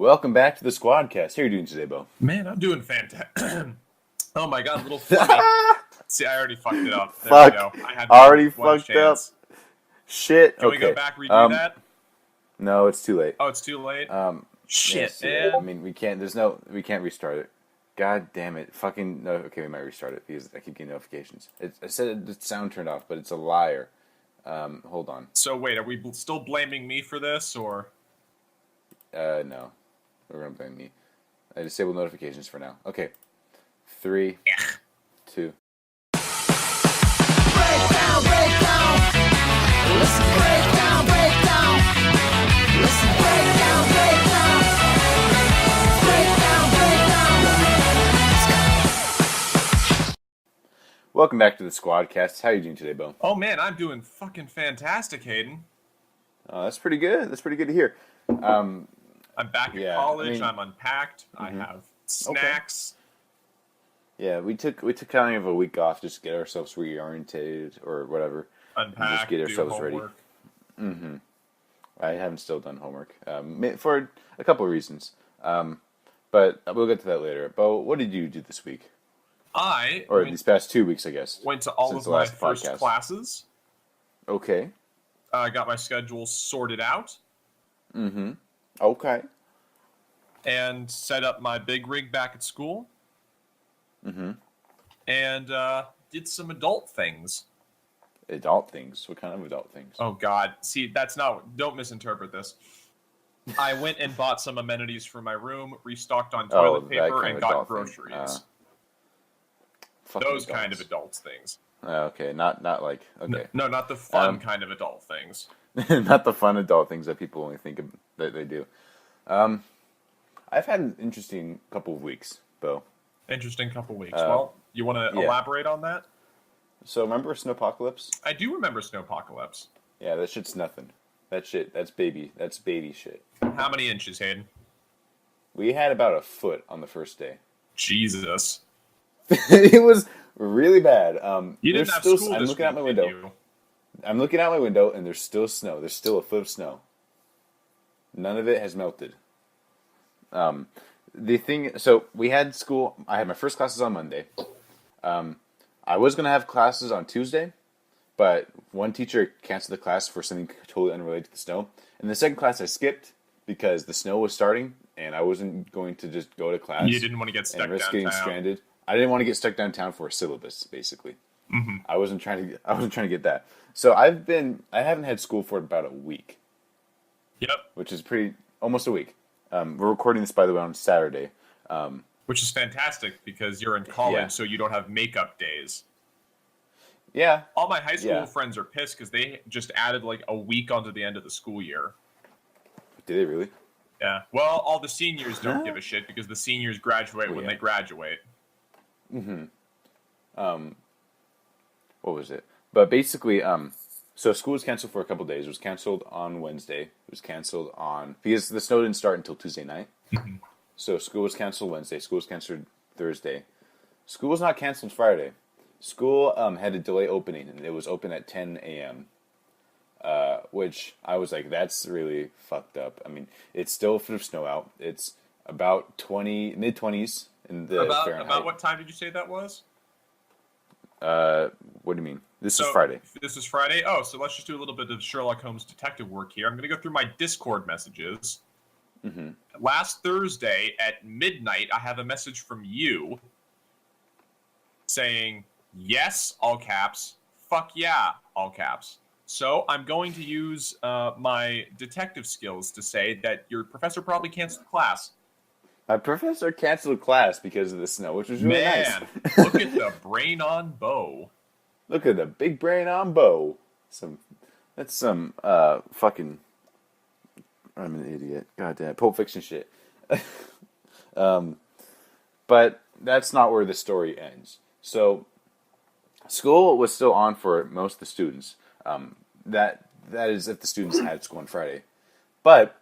Welcome back to the SquadCast. How are you doing today, Bo? Man, I'm doing fantastic. Oh my god, a little funny. See, I already fucked it up. There Fuck. we go. I had Already one fucked chance. up. Shit. Can we go back, redo that? No, it's too late. Oh, it's too late? Shit, yes, man. I mean, we can't restart it. God damn it. Fucking, no, okay, we might restart it because I keep getting notifications. I said the sound turned off, but it's a liar. Hold on. So wait, are we still blaming me for this, or? No. We're going to blame me. I disabled notifications for now. Okay. 3, 2. Breakdown, breakdown. Listen, breakdown, breakdown. Listen, breakdown, breakdown. Breakdown, breakdown. Welcome back to the SquadCast. How are you doing today, Bo? Oh man, I'm doing fucking fantastic, Hayden. That's pretty good. That's pretty good to hear. I'm back at college. I mean, I'm unpacked. I have snacks. Yeah, we took kind of a week off just to get ourselves reorientated or whatever. Unpack, just get ourselves do homework. ready. I haven't still done homework for a couple of reasons, but we'll get to that later. Bo, what did you do this week? These past 2 weeks, I guess. Went to all of my first classes. Okay. I got my schedule sorted out. Okay. And set up my big rig back at school. And did some adult things. Adult things? What kind of adult things? Oh, God. See, don't misinterpret this. I went and bought some amenities for my room, restocked on toilet paper, and got groceries. Those kind of adult things. Okay, not like, okay. No, not the fun kind of adult things. Not the fun adult things that people only think that they do. I've had an interesting couple of weeks, Bo. Interesting couple weeks. Well, you want to elaborate on that? So remember Snowpocalypse? I do remember Snowpocalypse. Yeah, that shit's nothing. That's baby shit. How many inches, Hayden? We had about a foot on the first day. Jesus. It was really bad. You didn't have school I'm looking out my window. I'm looking out my window, and there's still snow. There's still a foot of snow. None of it has melted. So we had school. I had my first classes on Monday. I was going to have classes on Tuesday, but one teacher canceled the class for something totally unrelated to the snow. And the second class I skipped because the snow was starting, and I wasn't going to just go to class. You didn't want to get stuck and risk downtown. Getting stranded. I didn't want to get stuck downtown for a syllabus, basically. I wasn't trying to get that. So I haven't had school for about a week. Yep. Which is almost a week. We're recording this, by the way, on Saturday. Which is fantastic because you're in college, so you don't have makeup days. Yeah. All my high school friends are pissed because they just added like a week onto the end of the school year. Did they really? Yeah. Well, all the seniors don't give a shit because the seniors graduate when they graduate. What was it? But basically, so school was canceled for a couple days. It was canceled on Wednesday. It was canceled because the snow didn't start until Tuesday night. So school was canceled Wednesday. School was canceled Thursday. School was not canceled Friday. School had a delay opening, and it was open at 10 a.m., which I was like, that's really fucked up. I mean, it's still a foot of snow out. It's about mid-20s in the Fahrenheit. About what time did you say that was? What do you mean? This is Friday. This is Friday? Oh, so let's just do a little bit of Sherlock Holmes detective work here. I'm going to go through my Discord messages. Last Thursday at midnight, I have a message from you saying, yes, all caps, fuck yeah, all caps. So I'm going to use my detective skills to say that your professor probably canceled class. My professor canceled class because of the snow, which was really nice. Look at the brain on Bo. Look at the big brain on Bo. That's some fucking. I'm an idiot. Goddamn, Pulp Fiction shit. But that's not where the story ends. So, school was still on for most of the students. That is if the students had school on Friday. But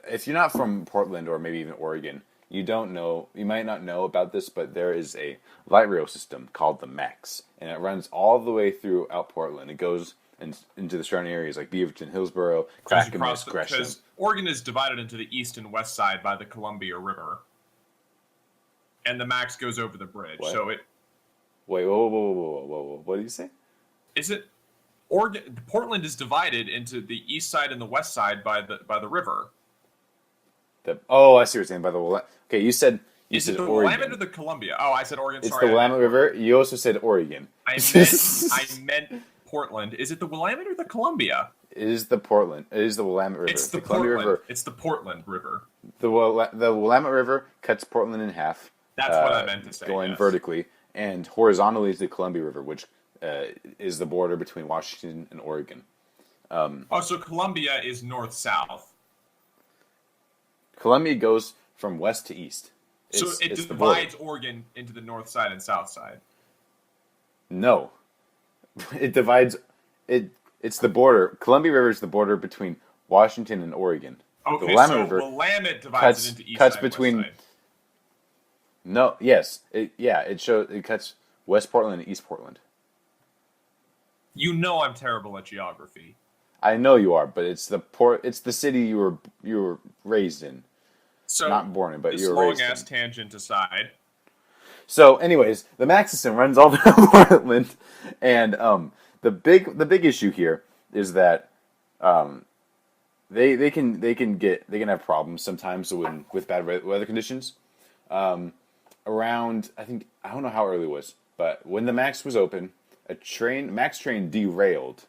if you're not from Portland or maybe even Oregon, you might not know about this, but there is a light rail system called the MAX, and it runs all the way throughout Portland. It goes into the surrounding areas like Beaverton, Hillsboro, Clackamas, Gresham. Oregon is divided into the east and west side by the Columbia River, and the max goes over the bridge. What? So it. Wait, whoa! What did you say? Is it Oregon? Portland is divided into the east side and the west side by the river. I see what you're saying. By the way, okay, you said Is it the Oregon. Willamette or the Columbia? Oh, I said Oregon. It's Sorry, the Willamette River. You also said Oregon. I meant Portland. Is it the Willamette or the Columbia? It is the Portland. It is the Willamette River. It's the Columbia Portland. River. It's the Portland River. The Willamette River cuts Portland in half. That's what I meant to say. Going yes. vertically, and horizontally is the Columbia River, which is the border between Washington and Oregon. So Columbia is north-south. Columbia goes from west to east. So it divides Oregon into the north side and south side. No, it divides it. It's the border. Columbia River is the border between Washington and Oregon. Okay, the Willamette so River Willamette divides it into east cuts side, between. west side. No, yes, it cuts West Portland and East Portland. You know I'm terrible at geography. I know you are, but it's the city you were raised in. So not born in, but you were raised in. This long-ass tangent aside. So, anyways, the Max system runs all down Portland, and the big issue here is that they can have problems sometimes with bad weather conditions. Around I don't know how early it was, but when the Max was open, Max train derailed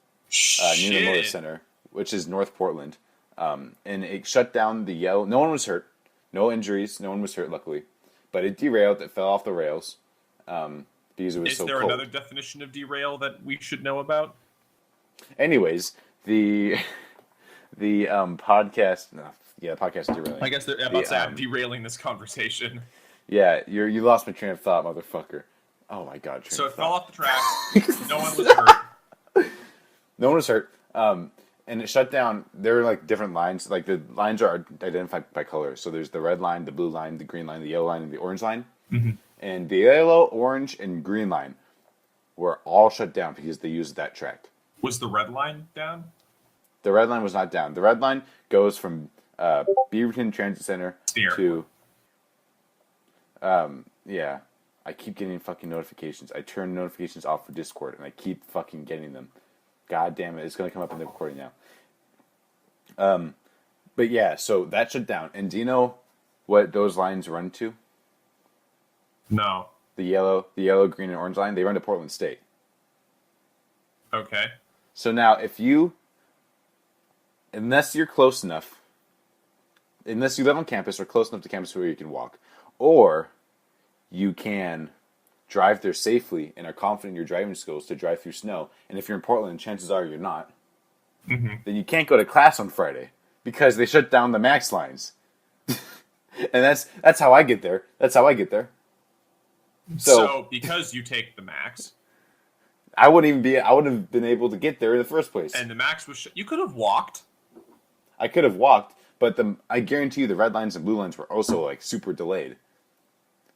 near the Motor Center, which is North Portland, and it shut down the yellow. No one was hurt, no injuries, no one was hurt, luckily, but it derailed. It fell off the rails because it was so cold. Is there another definition of derail that we should know about? Anyways, the podcast. No, yeah, the podcast is derailing. I guess I'm derailing this conversation. Yeah, you lost my train of thought, motherfucker. Oh my god. So it fell off the track. No one was hurt. No one was hurt. And it shut down. There were like different lines. Like the lines are identified by color. So there's the red line, the blue line, the green line, the yellow line, and the orange line. Mm-hmm. And the yellow, orange, and green line were all shut down because they used that track. Was the red line down? The red line was not down. The red line goes from Beaverton Transit Center to... yeah. I keep getting fucking notifications. I turn notifications off for Discord, and I keep fucking getting them. God damn it, it's going to come up in the recording now. But yeah, so that shut down. And do you know what those lines run to? No. The yellow, green, and orange line, they run to Portland State. Okay. So now, unless you're close enough, unless you live on campus or close enough to campus where you can walk, or you can drive there safely and are confident in your driving skills to drive through snow, and if you're in Portland, chances are you're not, then you can't go to class on Friday because they shut down the Max lines. And that's how I get there. So because you take the Max, I wouldn't have been able to get there in the first place. And the Max was you could have walked. I could have walked, but I guarantee you the red lines and blue lines were also like super delayed.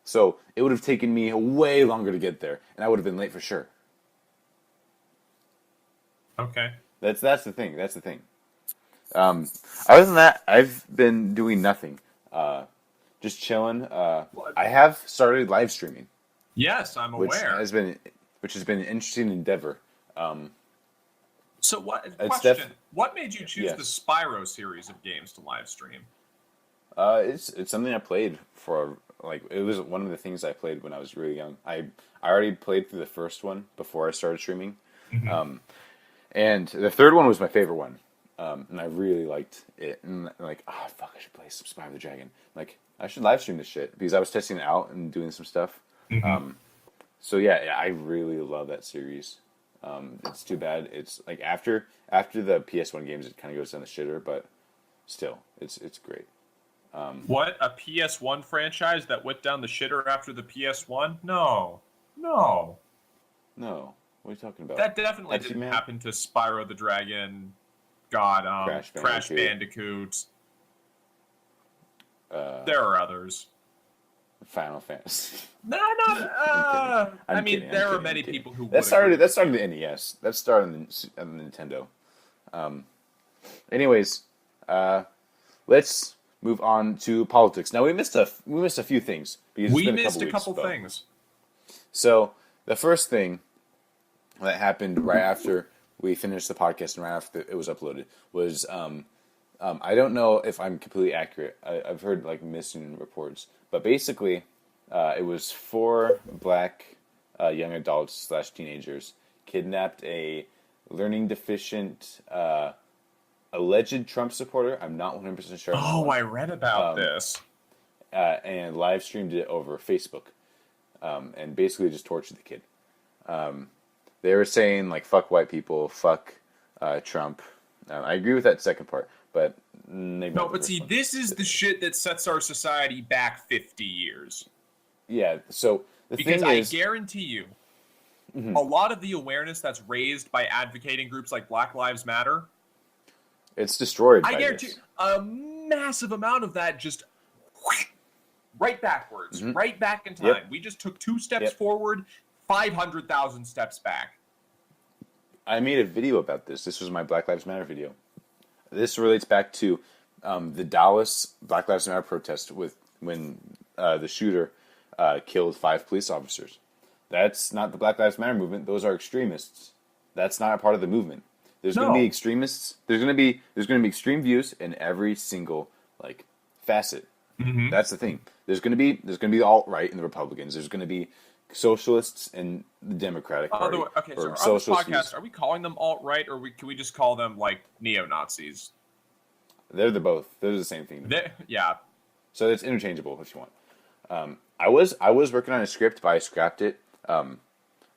So it would have taken me way longer to get there, and I would have been late for sure. Okay. That's the thing. Other than that, I've been doing nothing. Just chilling. I have started live streaming. Yes, I'm aware. Which has been an interesting endeavor. So what made you choose the Spyro series of games to live stream? It's something I played for. Like, it was one of the things I played when I was really young. I already played through the first one before I started streaming. Mm-hmm. And the third one was my favorite one. And I really liked it. And like, fuck, I should play some Spyro the Dragon. Like, I should live stream this shit because I was testing it out and doing some stuff. Mm-hmm. So yeah, I really love that series. It's too bad. It's like after the PS1 games, it kind of goes down the shitter, but still, it's great. What, a PS1 franchise that went down the shitter after the PS1? No. What are you talking about? That definitely didn't happen to Spyro the Dragon, Crash Bandicoot. There are others. Final Fantasy. No, not. I mean, there are many people who. That started the NES. That started on the Nintendo. Anyways, let's move on to politics. Now we missed a few things because we missed a couple things. So the first thing that happened right after we finished the podcast and right after it was uploaded was I don't know if I'm completely accurate. I've heard like missing reports, but basically it was 4 black young adults / teenagers kidnapped a learning deficient alleged Trump supporter. I'm not 100% sure. Oh, I read about this. And live streamed it over Facebook, and basically just tortured the kid. They were saying like "fuck white people," "fuck Trump." I agree with that second part, but but see, this is the shit that sets our society back 50 years. Yeah. So because I guarantee you, a lot of the awareness that's raised by advocating groups like Black Lives Matter, it's destroyed. I guarantee a massive amount of that just right backwards, right back in time. Yep. We just took 2 steps forward, 500,000 steps back. I made a video about this. This was my Black Lives Matter video. This relates back to the Dallas Black Lives Matter protest when the shooter killed 5 police officers. That's not the Black Lives Matter movement. Those are extremists. That's not a part of the movement. There's going to be extremists. There's going to be extreme views in every single like facet. Mm-hmm. That's the thing. There's going to be the alt-right and the Republicans. There's going to be socialists and the Democratic Party. Okay, so on this podcast, are we calling them alt-right, or can we just call them like neo-Nazis? They're both. They're the same thing. Yeah. So it's interchangeable if you want. I was working on a script, but I scrapped it.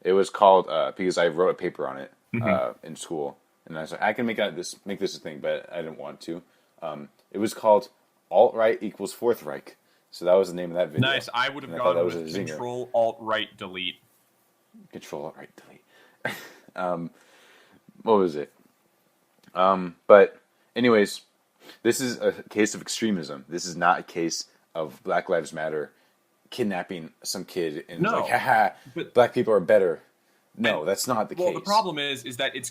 It was called because I wrote a paper on it in school, and I was like, I can make this a thing, but I didn't want to. It was called Alt-Right equals Fourth Reich. So that was the name of that video. Nice. I would have gone with Control Alt Right Delete. Control Alt Right Delete. What was it? But anyways, this is a case of extremism. This is not a case of Black Lives Matter kidnapping some kid and like, haha, black people are better. No, that's not the case. Well, the problem is that it's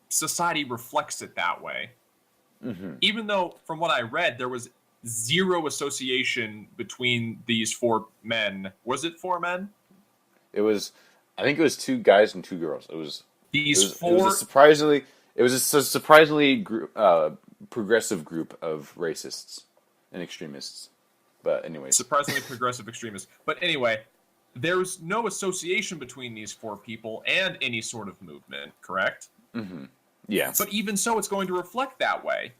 society reflects it that way. Mm-hmm. Even though, from what I read, there was zero association between these 4 men. Was it 4 men? I think it was 2 guys and 2 girls. It was a surprisingly progressive group of racists and extremists. But anyways, surprisingly progressive extremists. But anyway, there's no association between these 4 people and any sort of movement. Correct? Mm-hmm. Yeah. But even so, it's going to reflect that way.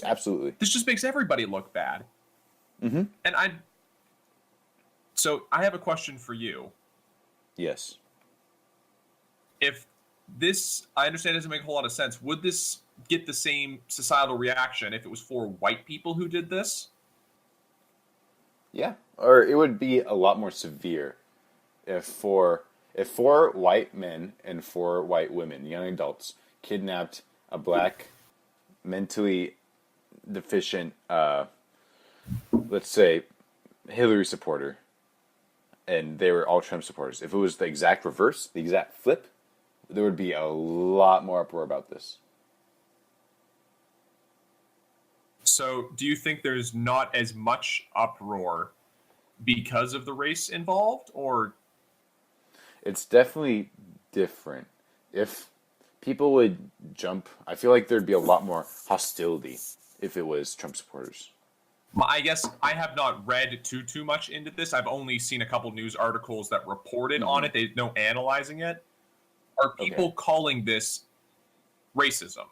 Absolutely. This just makes everybody look bad. Mm-hmm. And So I have a question for you. Yes. If this, I understand it doesn't make a whole lot of sense, would this get the same societal reaction if it was 4 white people who did this? Yeah. Or it would be a lot more severe if 4 white men and 4 white women, young adults, kidnapped a black, mentally deficient, let's say, Hillary supporter, and they were all Trump supporters. If it was the exact reverse, the exact flip, there would be a lot more uproar about this. So, do you think there's not as much uproar because of the race involved, or? It's definitely different. If people would jump, I feel like there'd be a lot more hostility if it was Trump supporters. I guess I have not read too much into this. I've only seen a couple news articles that reported on it. They no analyzing it. Are people calling this racism?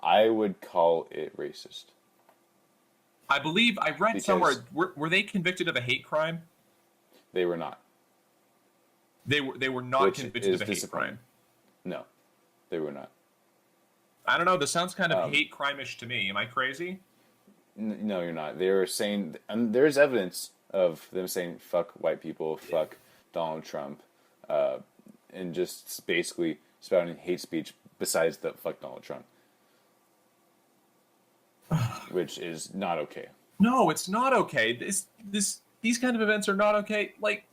I would call it racist. I believe I read somewhere. Were they convicted of a hate crime? They were not. They were not convicted of a hate crime. No, they were not. I don't know. This sounds kind of hate crime-ish to me. Am I crazy? No, you're not. They were saying, and there's evidence of them saying "fuck white people," "fuck Donald Trump," and just basically spouting hate speech. Besides the "fuck Donald Trump," which is not okay. No, it's not okay. These kind of events are not okay. Like,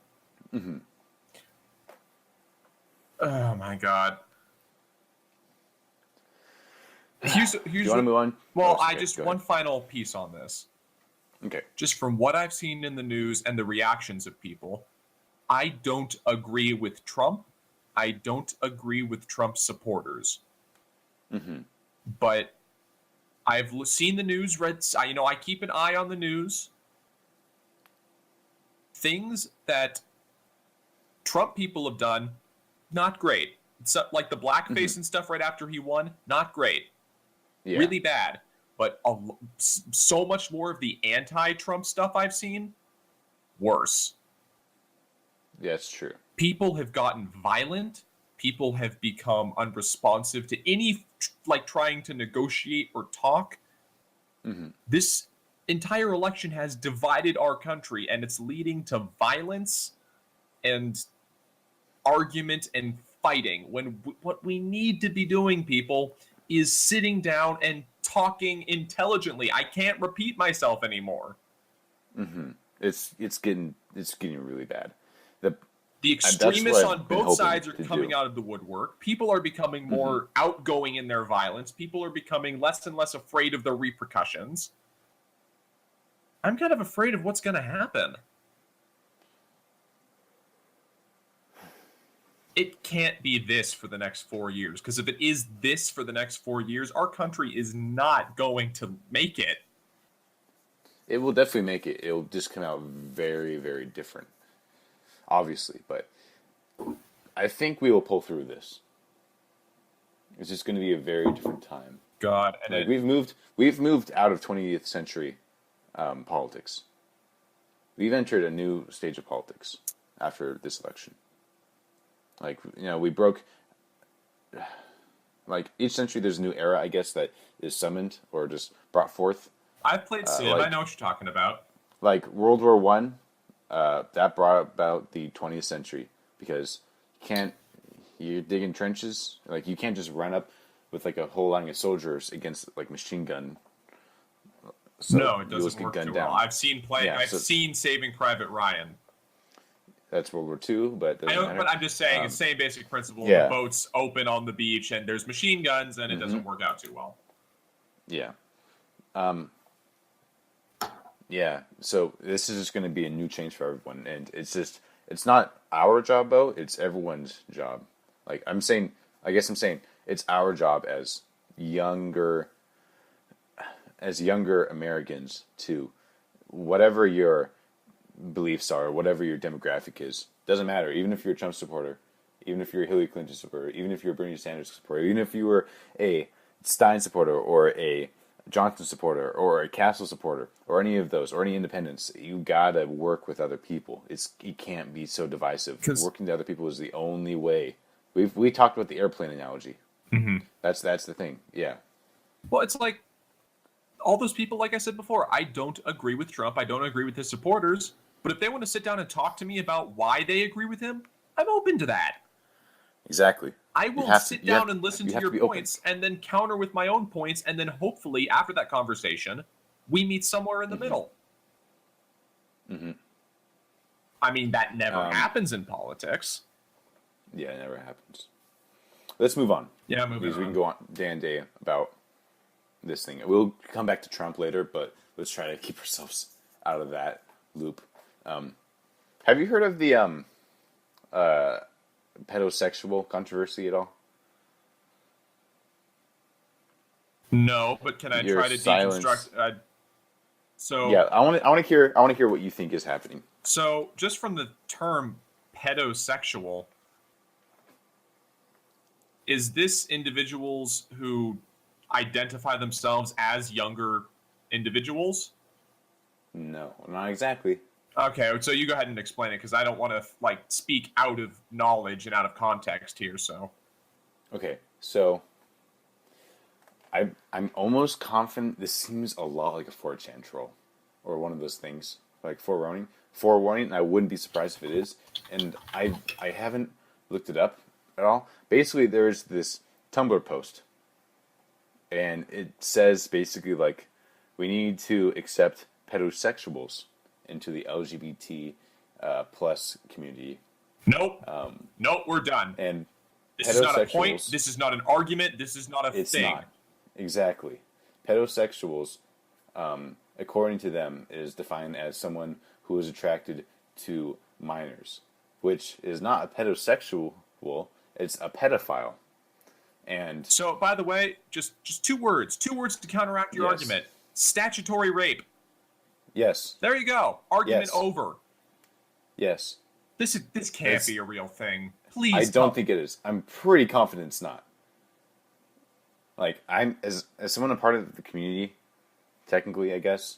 oh my god. Do you want to move on? Well, one final piece on this. Okay. Just from what I've seen in the news and the reactions of people, I don't agree with Trump. I don't agree with Trump supporters. Mm-hmm. But I've seen the news, I keep an eye on the news. Things that Trump people have done, not great. So, like the blackface and stuff right after he won, not great. Yeah. Really bad. But so much more of the anti-Trump stuff I've seen, worse. Yeah, it's true. People have gotten violent. People have become unresponsive to any, trying to negotiate or talk. Mm-hmm. This entire election has divided our country, and it's leading to violence and argument and fighting. When what we need to be doing, people, is sitting down and talking intelligently. I can't repeat myself anymore. Mm-hmm. It's getting really bad. The extremists on both sides are coming out of the woodwork. People are becoming more outgoing in their violence. People are becoming less and less afraid of the repercussions. I'm kind of afraid of what's going to happen. It can't be this for the next 4 years, because if it is this for the next 4 years, our country is not going to make it. It will definitely make it. It'll just come out very, very different, obviously. But I think we will pull through this. It's just going to be a very different time. God, and we've moved out of 20th century politics. We've entered a new stage of politics after this election. We broke. Each century, there's a new era, I guess, that is summoned or just brought forth. I've played Civ. I know what you're talking about. Like World War One, that brought about the 20th century, because you're digging trenches. You can't just run up with a whole line of soldiers against machine gun. So no, it doesn't work too well. I've seen seen Saving Private Ryan. That's World War II, but I know, but I'm just saying it's the same basic principle. Yeah. The boat's open on the beach, and there's machine guns, and it doesn't work out too well. Yeah. Yeah. So this is just going to be a new change for everyone, and it's not our job, though. It's everyone's job. I'm saying it's our job as younger Americans to, whatever your beliefs are, whatever your demographic is, doesn't matter. Even if you're a Trump supporter, even if you're a Hillary Clinton supporter, even if you're a Bernie Sanders supporter, even if you were a Stein supporter or a Johnson supporter or a Castle supporter or any of those or any independents, you gotta work with other people. You can't be so divisive. Working with other people is the only way. We talked about the airplane analogy. Mm-hmm. That's the thing. Yeah. Well, it's like all those people, like I said before, I don't agree with Trump. I don't agree with his supporters. But if they want to sit down and talk to me about why they agree with him, I'm open to that. Exactly. I will sit down and listen to your points and then counter with my own points. And then hopefully after that conversation, we meet somewhere in the middle. Mm-hmm. I mean, that never happens in politics. Yeah, it never happens. Let's move on. Yeah, moving on. Because we can go on day and day about this thing. We'll come back to Trump later, but let's try to keep ourselves out of that loop. Have you heard of the pedosexual controversy at all? No, but can I try to deconstruct? Yeah, I want to hear what you think is happening. So, just from the term pedosexual, is this individuals who identify themselves as younger individuals? No, not exactly. Okay, so you go ahead and explain it, because I don't want to speak out of knowledge and out of context here. So, okay, so I'm almost confident this seems a lot like a 4chan troll, or one of those things like forewarning. And I wouldn't be surprised if it is. And I haven't looked it up at all. Basically, there's this Tumblr post, and it says basically we need to accept pedosexuals into the LGBT plus community. Nope. Nope, we're done. And this is not a point. This is not an argument. This is not a thing. Not. Exactly. Pedosexuals, according to them, is defined as someone who is attracted to minors, which is not a pedosexual, it's a pedophile. And so, by the way, just two words to counteract your argument. Statutory rape. Yes. There you go. Argument over. Yes. This can't be a real thing. Please. I don't think it is. I'm pretty confident it's not. Like, I'm as someone a part of the community, technically, I guess,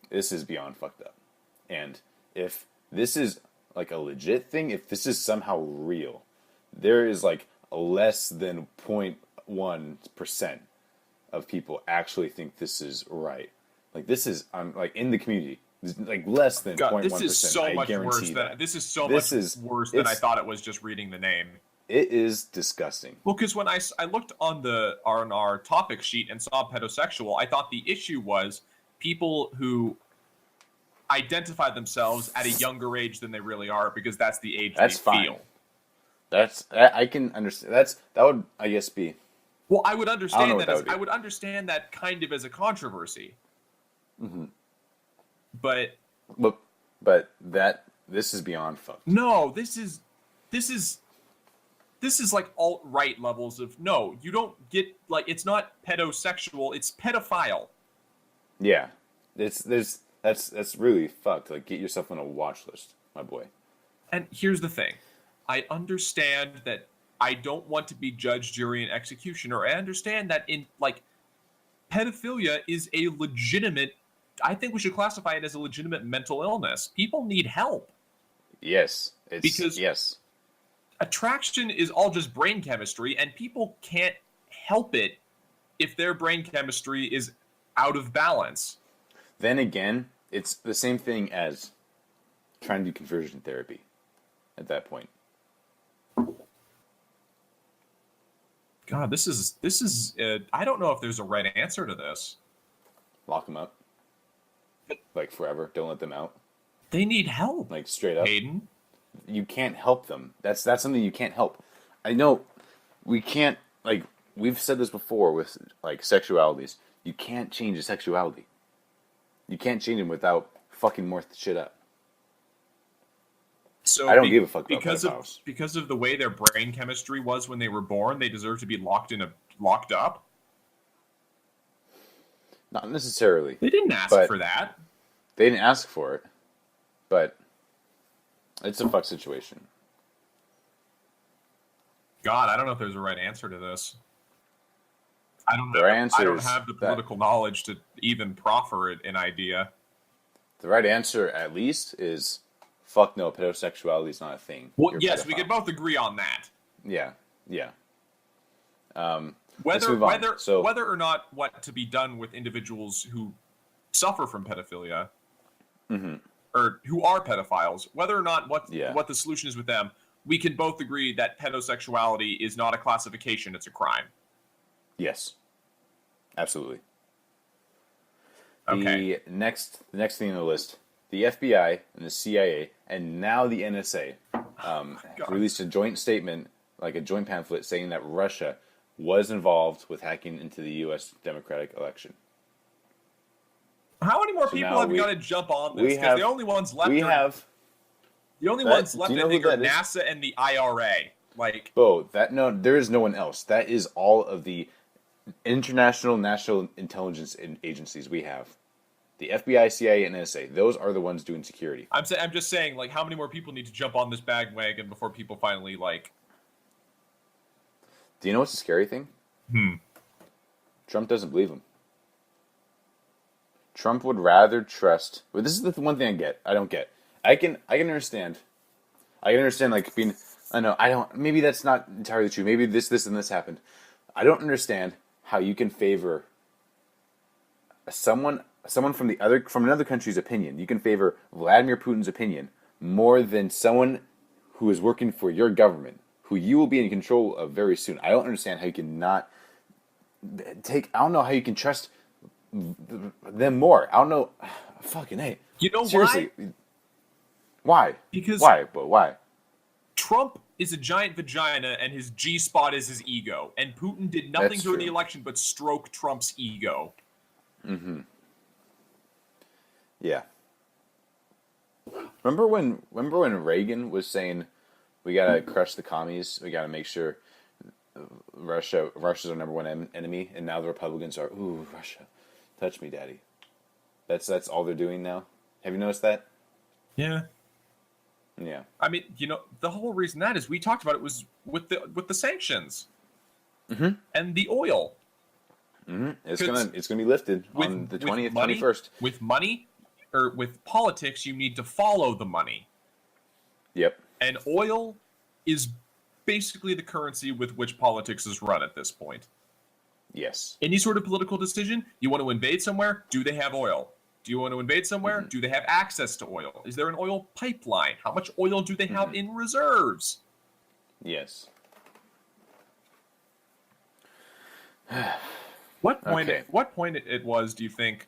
this is beyond fucked up. And if this is like a legit thing, if this is somehow real, there is like less than 0.1% of people actually think this is right. Like, this is like in the community, like less than 0.1%. This is so much worse than this is so much worse than I thought it was just reading the name. It is disgusting. Well, because when I looked on our topic sheet and saw pedosexual, I thought the issue was people who identify themselves at a younger age than they really are, because that's the age they feel. I can understand. That would, I guess, be. Well, I would understand I would understand that kind of as a controversy. Mm-hmm. But this is beyond fucked. No, this is like alt-right levels of no. You don't get, like, it's not pedosexual, it's pedophile. Yeah, that's really fucked. Like, get yourself on a watch list, my boy. And here's the thing. I understand that I don't want to be judge, jury, and executioner. I understand that pedophilia is a legitimate, I think we should classify it as a legitimate mental illness. People need help. Yes. Because attraction is all just brain chemistry, and people can't help it if their brain chemistry is out of balance. Then again, it's the same thing as trying to do conversion therapy at that point. God, this is I don't know if there's a right answer to this. Lock them up. Like, forever. Don't let them out. They need help. Like, straight up. Hayden. You can't help them. That's something you can't help. I know we can't, like, we've said this before with, like, sexualities. You can't change a sexuality. You can't change them without fucking more shit up. So I don't give a fuck about pedophiles. Because of the way their brain chemistry was when they were born, they deserve to be locked up? Not necessarily. They didn't ask for that. They didn't ask for it. But it's a fuck situation. God, I don't know if there's a right answer to this. I don't have the political knowledge to even proffer it an idea. The right answer, at least, is fuck no, pedosexuality is not a thing. Well, yes, we can both agree on that. Yeah. Whether or not what to be done with individuals who suffer from pedophilia, mm-hmm. or who are pedophiles, whether or not what the solution is with them, we can both agree that pedosexuality is not a classification, it's a crime. Yes. Absolutely. Okay. The next thing on the list, the FBI and the CIA and now the NSA released a joint statement, like a joint pamphlet, saying that Russia was involved with hacking into the U.S. Democratic election. How many more people have got to jump on this? Because the only ones left are NASA and the IRA. Like, there is no one else. That is all of the international national intelligence agencies we have. The FBI, CIA, and NSA. Those are the ones doing security. I'm just saying, like, how many more people need to jump on this bandwagon before people finally, like... Do you know what's the scary thing? Trump doesn't believe him. Trump would rather trust... Well, this is the one thing I don't get. I can understand. I can understand, like, being... Maybe that's not entirely true. Maybe this, and this happened. I don't understand how you can favor someone from another country's opinion. You can favor Vladimir Putin's opinion more than someone who is working for your government, who you will be in control of very soon. I don't understand how you can not take... I don't know how you can trust them more. I don't know. Fucking hey. You know seriously, why? Why? Why? But why? Trump is a giant vagina, and his G-spot is his ego. And Putin did nothing during the election but stroke Trump's ego. Mm-hmm. Yeah. Remember when Reagan was saying, we gotta crush the commies, we gotta make sure Russia's our number one enemy, and now the Republicans are, ooh, Russia, touch me, daddy. That's all they're doing now. Have you noticed that? Yeah. Yeah. I mean, the whole reason that is we talked about it was with the sanctions and the oil. Mm-hmm. It's gonna be lifted on the 20th, 21st. With money, or with politics, you need to follow the money. Yep. And oil is basically the currency with which politics is run at this point. Yes. Any sort of political decision, you want to invade somewhere, do they have oil? Do you want to invade somewhere? Do they have access to oil? Is there an oil pipeline? How much oil do they have in reserves? Yes. What point it was, do you think,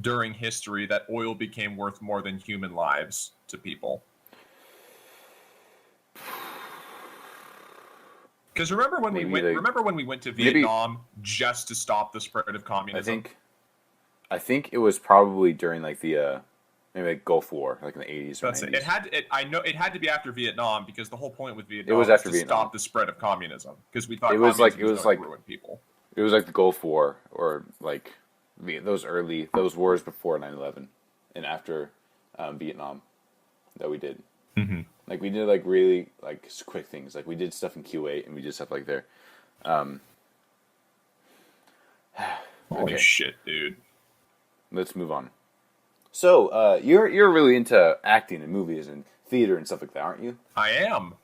during history that oil became worth more than human lives to people? Because remember when we went to Vietnam just to stop the spread of communism? I think it was probably during like the maybe like Gulf War, like in the 80s or 90s. It had to be after Vietnam, because the whole point with Vietnam was to stop the spread of communism, because we thought ruin people. It was like the Gulf War, or like those wars before 9/11 and after Vietnam that we did. Mm-hmm. Like we did like really like quick things. Like we did stuff in Kuwait and we did stuff like there. Holy shit, dude. Let's move on. So, you're really into acting and movies and theater and stuff like that, aren't you? I am.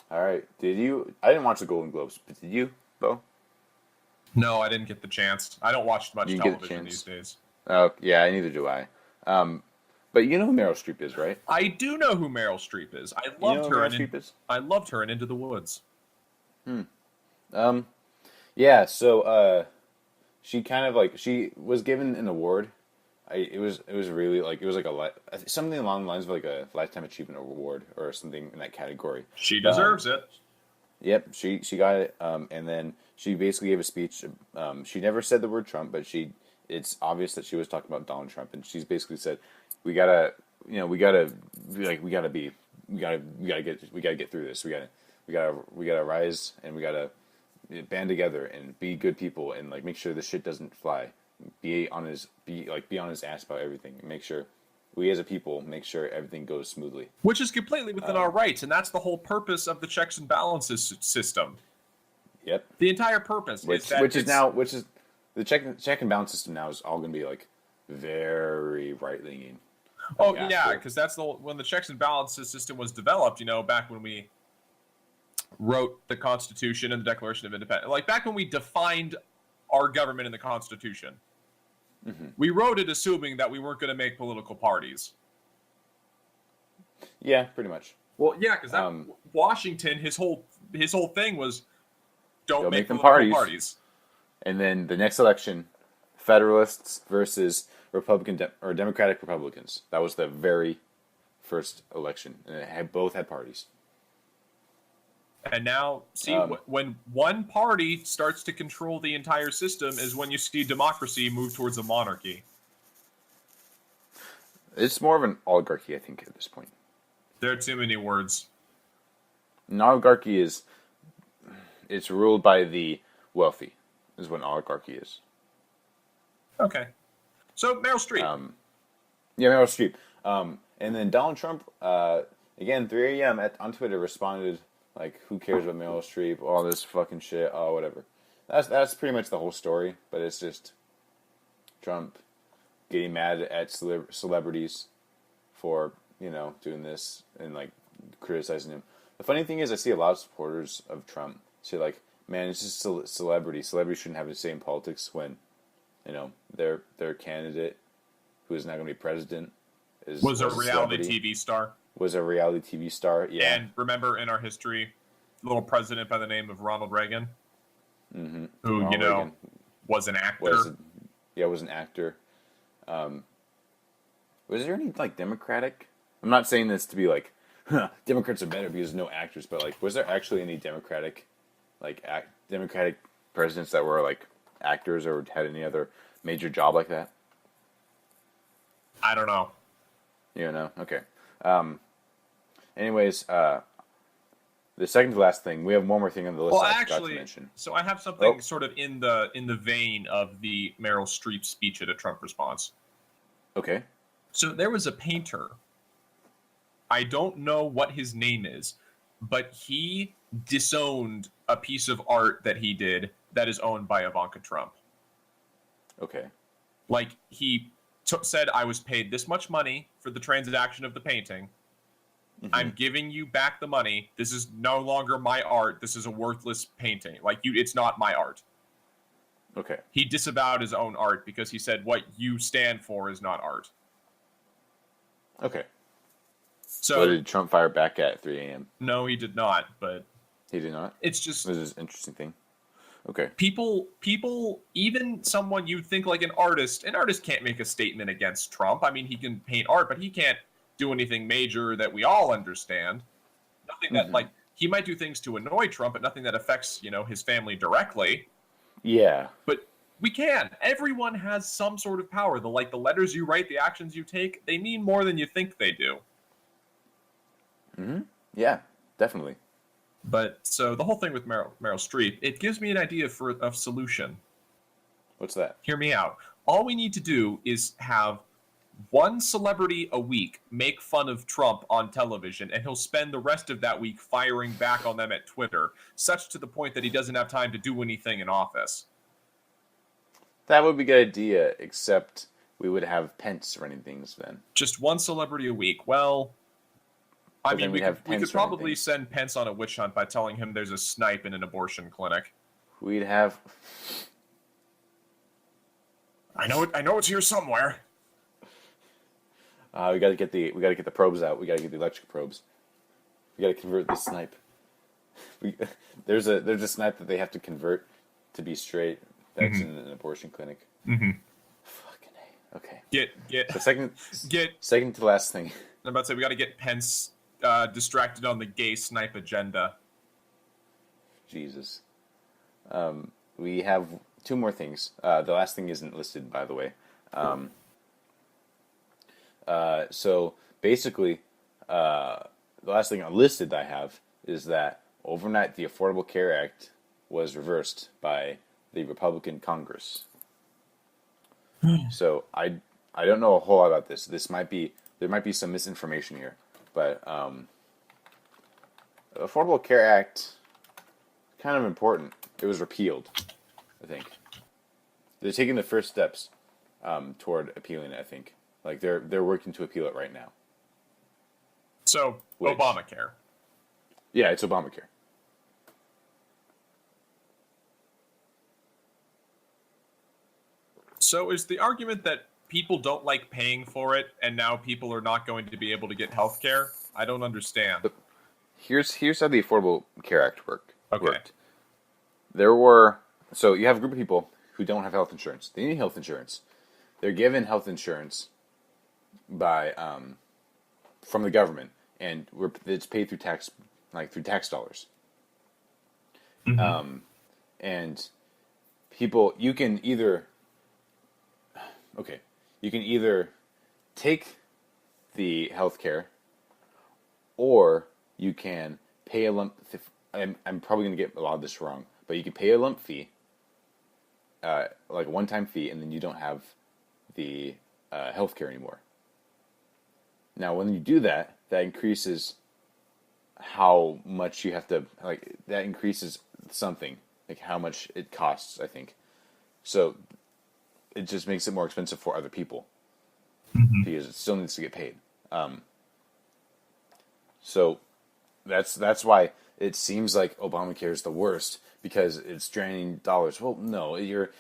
All right. Did you? I didn't watch the Golden Globes, but did you, Bo? No, I didn't get the chance. I don't watch much television these days. Oh, yeah, neither do I. But you know who Meryl Streep is, right? I do know who Meryl Streep is. I loved her in Into the Woods. Yeah. So, she kind of like she was given an award. It was really like it was like something along the lines of like a Lifetime Achievement Award or something in that category. She deserves it. Yep, she got it. And then she basically gave a speech. She never said the word Trump, but it's obvious that she was talking about Donald Trump, and she's basically said, we gotta get through this. We gotta rise, and we gotta band together and be good people and like make sure this shit doesn't fly. Be on his ass about everything. Make sure we as a people make sure everything goes smoothly. Which is completely within our rights, and that's the whole purpose of the checks and balances system. Yep. The entire purpose which is the check and balance system now is all going to be like very right leaning. Oh yeah, because that's when the checks and balances system was developed. Back when we wrote the Constitution and the Declaration of Independence, like back when we defined our government in the Constitution, we wrote it assuming that we weren't going to make political parties. Yeah, pretty much. Well, yeah, because Washington, his whole thing was don't make them parties. And then the next election, Federalists versus Democratic Republicans. That was the very first election, and both had parties. And now, see, when one party starts to control the entire system is when you see democracy move towards a monarchy. It's more of an oligarchy, I think, at this point. There are too many words. An oligarchy it's ruled by the wealthy, is what an oligarchy is. Okay. So, Meryl Streep. Yeah, Meryl Streep. And then Donald Trump, again, 3 a.m. on Twitter responded, like, who cares about Meryl Streep? All this fucking shit. Oh, whatever. That's pretty much the whole story. But it's just Trump getting mad at celebrities for, doing this and, like, criticizing him. The funny thing is I see a lot of supporters of Trump say, like, man, it's just a celebrity. Celebrities shouldn't have the same politics when, their candidate, who is now going to be president, was a reality TV star. Was a reality TV star, yeah. And remember in our history, a little president by the name of Ronald Reagan, who, Reagan was an actor. Was an actor. Was there any, like, Democratic? I'm not saying this to be, like, Democrats are better because no actors. But like, was there actually any Democratic presidents that were like actors or had any other major job like that? I don't know. You don't know? Okay. Anyways, the second to last thing, we have one more thing on the list I forgot to mention. So I have something sort of in the vein of the Meryl Streep speech at a Trump response. Okay. So there was a painter. I don't know what his name is, but he disowned a piece of art that he did that is owned by Ivanka Trump. Okay. Like, he said, I was paid this much money for the transaction of the painting. Mm-hmm. I'm giving you back the money. This is no longer my art. This is a worthless painting. Like, it's not my art. Okay. He disavowed his own art because he said what you stand for is not art. Okay. So did Trump fire back at 3 a.m.? No, he did not, but... He did not? It's just... This is an interesting thing. Okay. People, even someone you'd think like an artist can't make a statement against Trump. I mean, he can paint art, but he can't do anything major that we all understand. Nothing that, like, he might do things to annoy Trump, but nothing that affects, his family directly. Yeah. But we can. Everyone has some sort of power. The letters you write, the actions you take, they mean more than you think they do. Mm-hmm. Yeah, definitely. But, so, the whole thing with Meryl Streep, it gives me an idea for a solution. What's that? Hear me out. All we need to do is have one celebrity a week make fun of Trump on television, and he'll spend the rest of that week firing back on them at Twitter, such to the point that he doesn't have time to do anything in office. That would be a good idea, except we would have Pence running things then. Just one celebrity a week. Well... I mean, we could probably send Pence on a witch hunt by telling him there's a snipe in an abortion clinic. We'd have... I know it's here somewhere. We gotta get the probes out. We gotta get the electric probes. We gotta convert the snipe. There's a snipe that they have to convert to be straight. That's in an abortion clinic. Mm-hmm. Fucking A. Okay. Get. The second to last thing. I'm about to say we gotta get Pence distracted on the gay snipe agenda. Jesus. We have two more things. The last thing isn't listed, by the way. So basically, the last thing listed I have is that overnight the Affordable Care Act was reversed by the Republican Congress. So I don't know a whole lot about this. There might be some misinformation here, but the Affordable Care Act, kind of important. It was repealed, I think. They're taking the first steps toward appealing it, I think. Like, they're working to appeal it right now. So, Obamacare. Yeah, it's Obamacare. So is the argument that people don't like paying for it, and now people are not going to be able to get health care? I don't understand. Here's how the Affordable Care Act worked. Okay. So you have a group of people who don't have health insurance. They need health insurance. They're given health insurance by from the government, and it's paid through tax dollars. Mm-hmm. And people, you can either take the health care, or you can pay a lump. I'm probably going to get a lot of this wrong, but you can pay a lump fee, like a one-time fee, and then you don't have the health care anymore. Now, when you do that, that increases how much you have to, that increases something, like how much it costs, I think. So it just makes it more expensive for other people, because it still needs to get paid. So that's why it seems like Obamacare is the worst, because it's draining dollars. Well, no, you're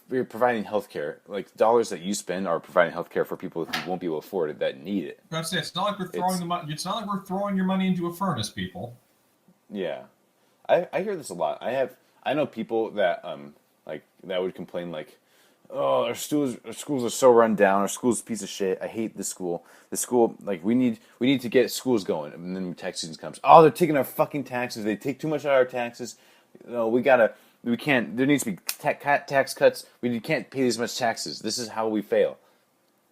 providing health care. Like, dollars that you spend are providing health care for people who won't be able to afford it, that need it. I was say, it's not like we're throwing the money. It's not like we're throwing your money into a furnace, people. Yeah, I hear this a lot. I know people that that would complain, like, Oh, our schools are so run down. Our school's a piece of shit. I hate the school. The school, like, we need to get schools going. And then tax season comes. Oh, they're taking our fucking taxes. They take too much out of our taxes. No, we can't. There needs to be tax cuts. We can't pay as much taxes. This is how we fail.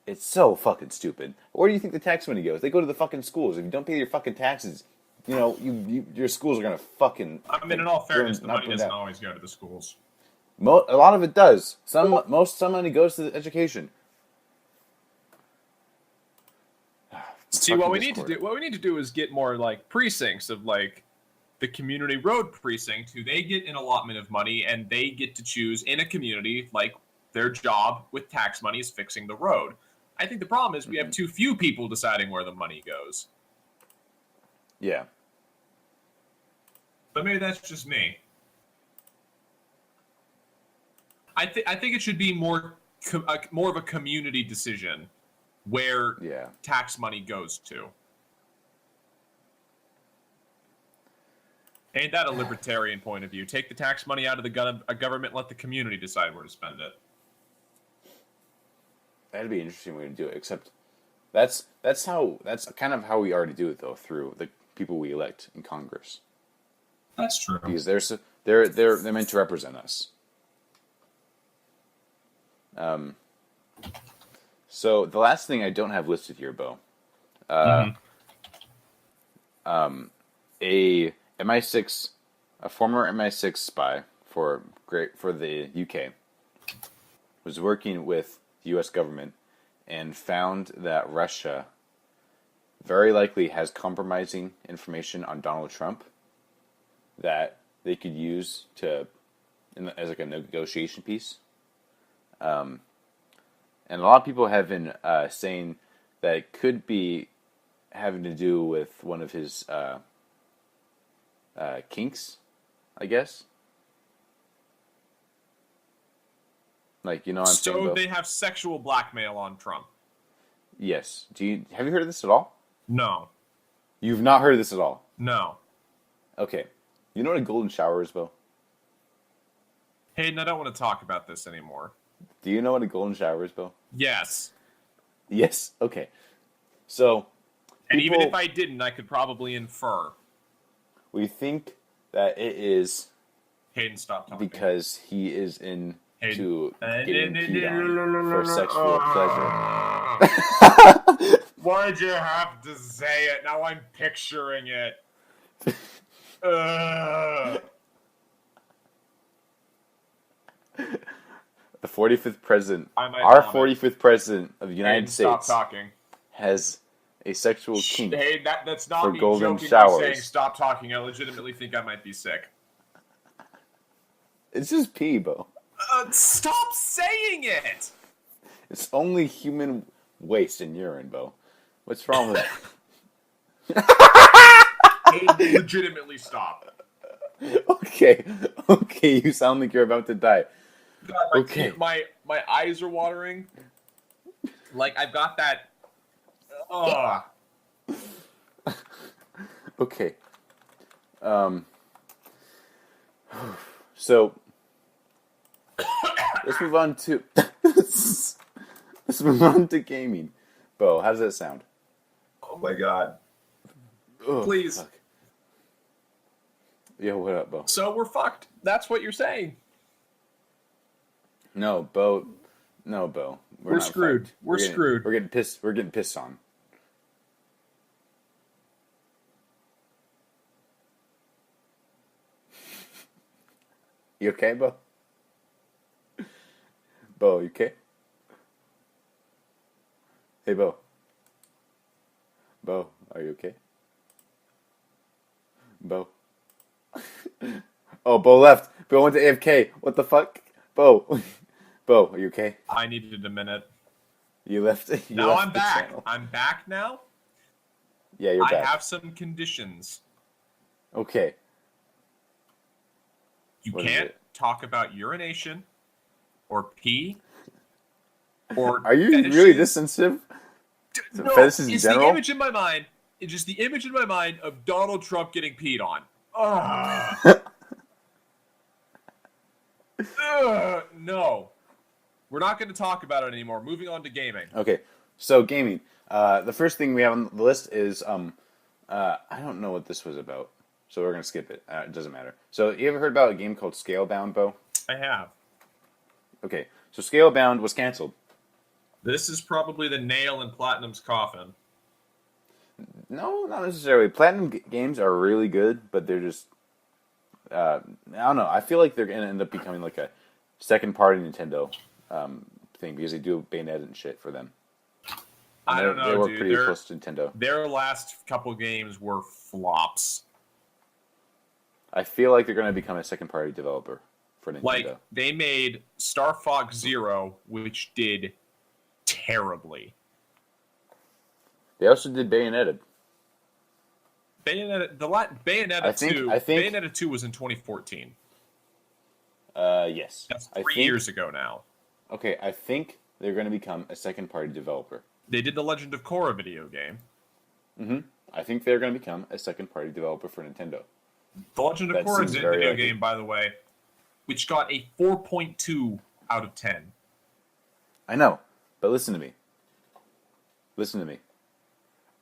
It's so fucking stupid. Where do you think the tax money goes? They go to the fucking schools. If you don't pay your fucking taxes, your schools are gonna fucking. I mean, in all fairness, the money doesn't always go to the schools. A lot of it does. Some money goes to the education. See, what we need to do is get more like precincts of like the community road precinct, who they get an allotment of money and they get to choose in a community, like their job with tax money is fixing the road. I think the problem is we have too few people deciding where the money goes. Yeah. But maybe that's just me. I think it should be more of a community decision where tax money goes to. Ain't that a libertarian point of view? Take the tax money out of the government, let the community decide where to spend it. That'd be an interesting way to do it. Except that's kind of how we already do it though, through the people we elect in Congress. That's true. Because they're meant to represent us. So the last thing I don't have listed here, Bo. A former MI6 spy for the UK was working with the U.S. government and found that Russia very likely has compromising information on Donald Trump that they could use as like a negotiation piece. And a lot of people have been saying that it could be having to do with one of his kinks, I guess. Like, you know what I'm saying? So they have sexual blackmail on Trump. Yes. Have you heard of this at all? No. You've not heard of this at all? No. Okay. You know what a golden shower is, Bo? Hayden, I don't want to talk about this anymore. Do you know what a golden shower is, Bo? Yes. Yes? Okay. So... And even if I didn't, I could probably infer. We think that it is... Hayden, stop talking. Because he is into getting peed on for sexual pleasure. Why'd you have to say it? Now I'm picturing it. The 45th president, our 45th president of the United States, stop talking. Has a sexual kink that's not for me golden jokingly showers. Saying stop talking. I legitimately think I might be sick. It's just pee, Bo. Stop saying it! It's only human waste and urine, Bo. What's wrong with that? Legitimately stop. Okay, you sound like you're about to die. God, my eyes are watering. Like, I've got that... Okay. So... Let's move on to gaming. Bo, how does that sound? Oh my god. Ugh, please. Fuck. Yo, what up, Bo? So we're fucked. That's what you're saying. No, Bo. We're screwed. Fucked. We're screwed. We're getting pissed on. You okay, Bo? Bo, you okay? Hey, Bo. Bo, are you okay? Bo. Oh, Bo left. Bo went to AFK. What the fuck? Bo. Bo, are you okay? I needed a minute. You left. Now I'm back. I'm back now. Yeah, you're back. I have some conditions. Okay. You can't talk about urination or pee or Are you fetishes. really this sensitive? No, fetishes in it's general? the image in my mind. It's just the image in my mind of Donald Trump getting peed on. No. We're not going to talk about it anymore. Moving on to gaming. Okay, so gaming. The first thing we have on the list is I don't know what this was about, so we're gonna skip it. It doesn't matter. So you ever heard about a game called Scalebound, Bo? I have. Okay, so Scalebound was canceled. This is probably the nail in Platinum's coffin. No, not necessarily. Platinum games are really good, but they're just I don't know. I feel like they're gonna end up becoming like a second-party Nintendo thing because they do Bayonetta and shit for them. I don't know, they work dude. pretty close to Nintendo. Their last couple games were flops. I feel like they're going to become a second-party developer for Nintendo. Like, they made Star Fox Zero, which did terribly. They also did Bayonetta. Bayonetta 2 was in 2014. Yes. That's 3 years ago now. Okay, I think they're going to become a second-party developer. They did the Legend of Korra video game. Mm-hmm. I think they're going to become a second-party developer for Nintendo. The Legend of Korra video game, by the way, which got a 4.2 out of 10. I know, but listen to me. Listen to me.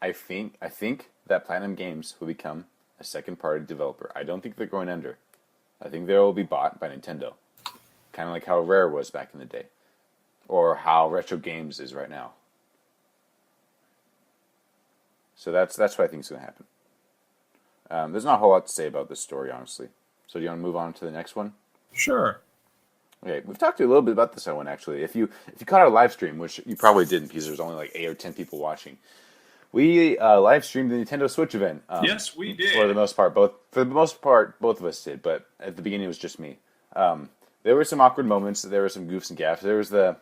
I think that Platinum Games will become a second-party developer. I don't think they're going under. I think they will be bought by Nintendo. Kind of like how Rare was back in the day. Or how Retro Games is right now. So that's what I think is going to happen. There's not a whole lot to say about this story, honestly. So do you want to move on to the next one? Sure. Okay, we've talked a little bit about this one, actually. If you caught our live stream, which you probably didn't because there's only like 8 or 10 people watching, we live streamed the Nintendo Switch event. Yes, we did. For the most part, both of us did, but at the beginning it was just me. There were some awkward moments. There were some goofs and gaffes. There was the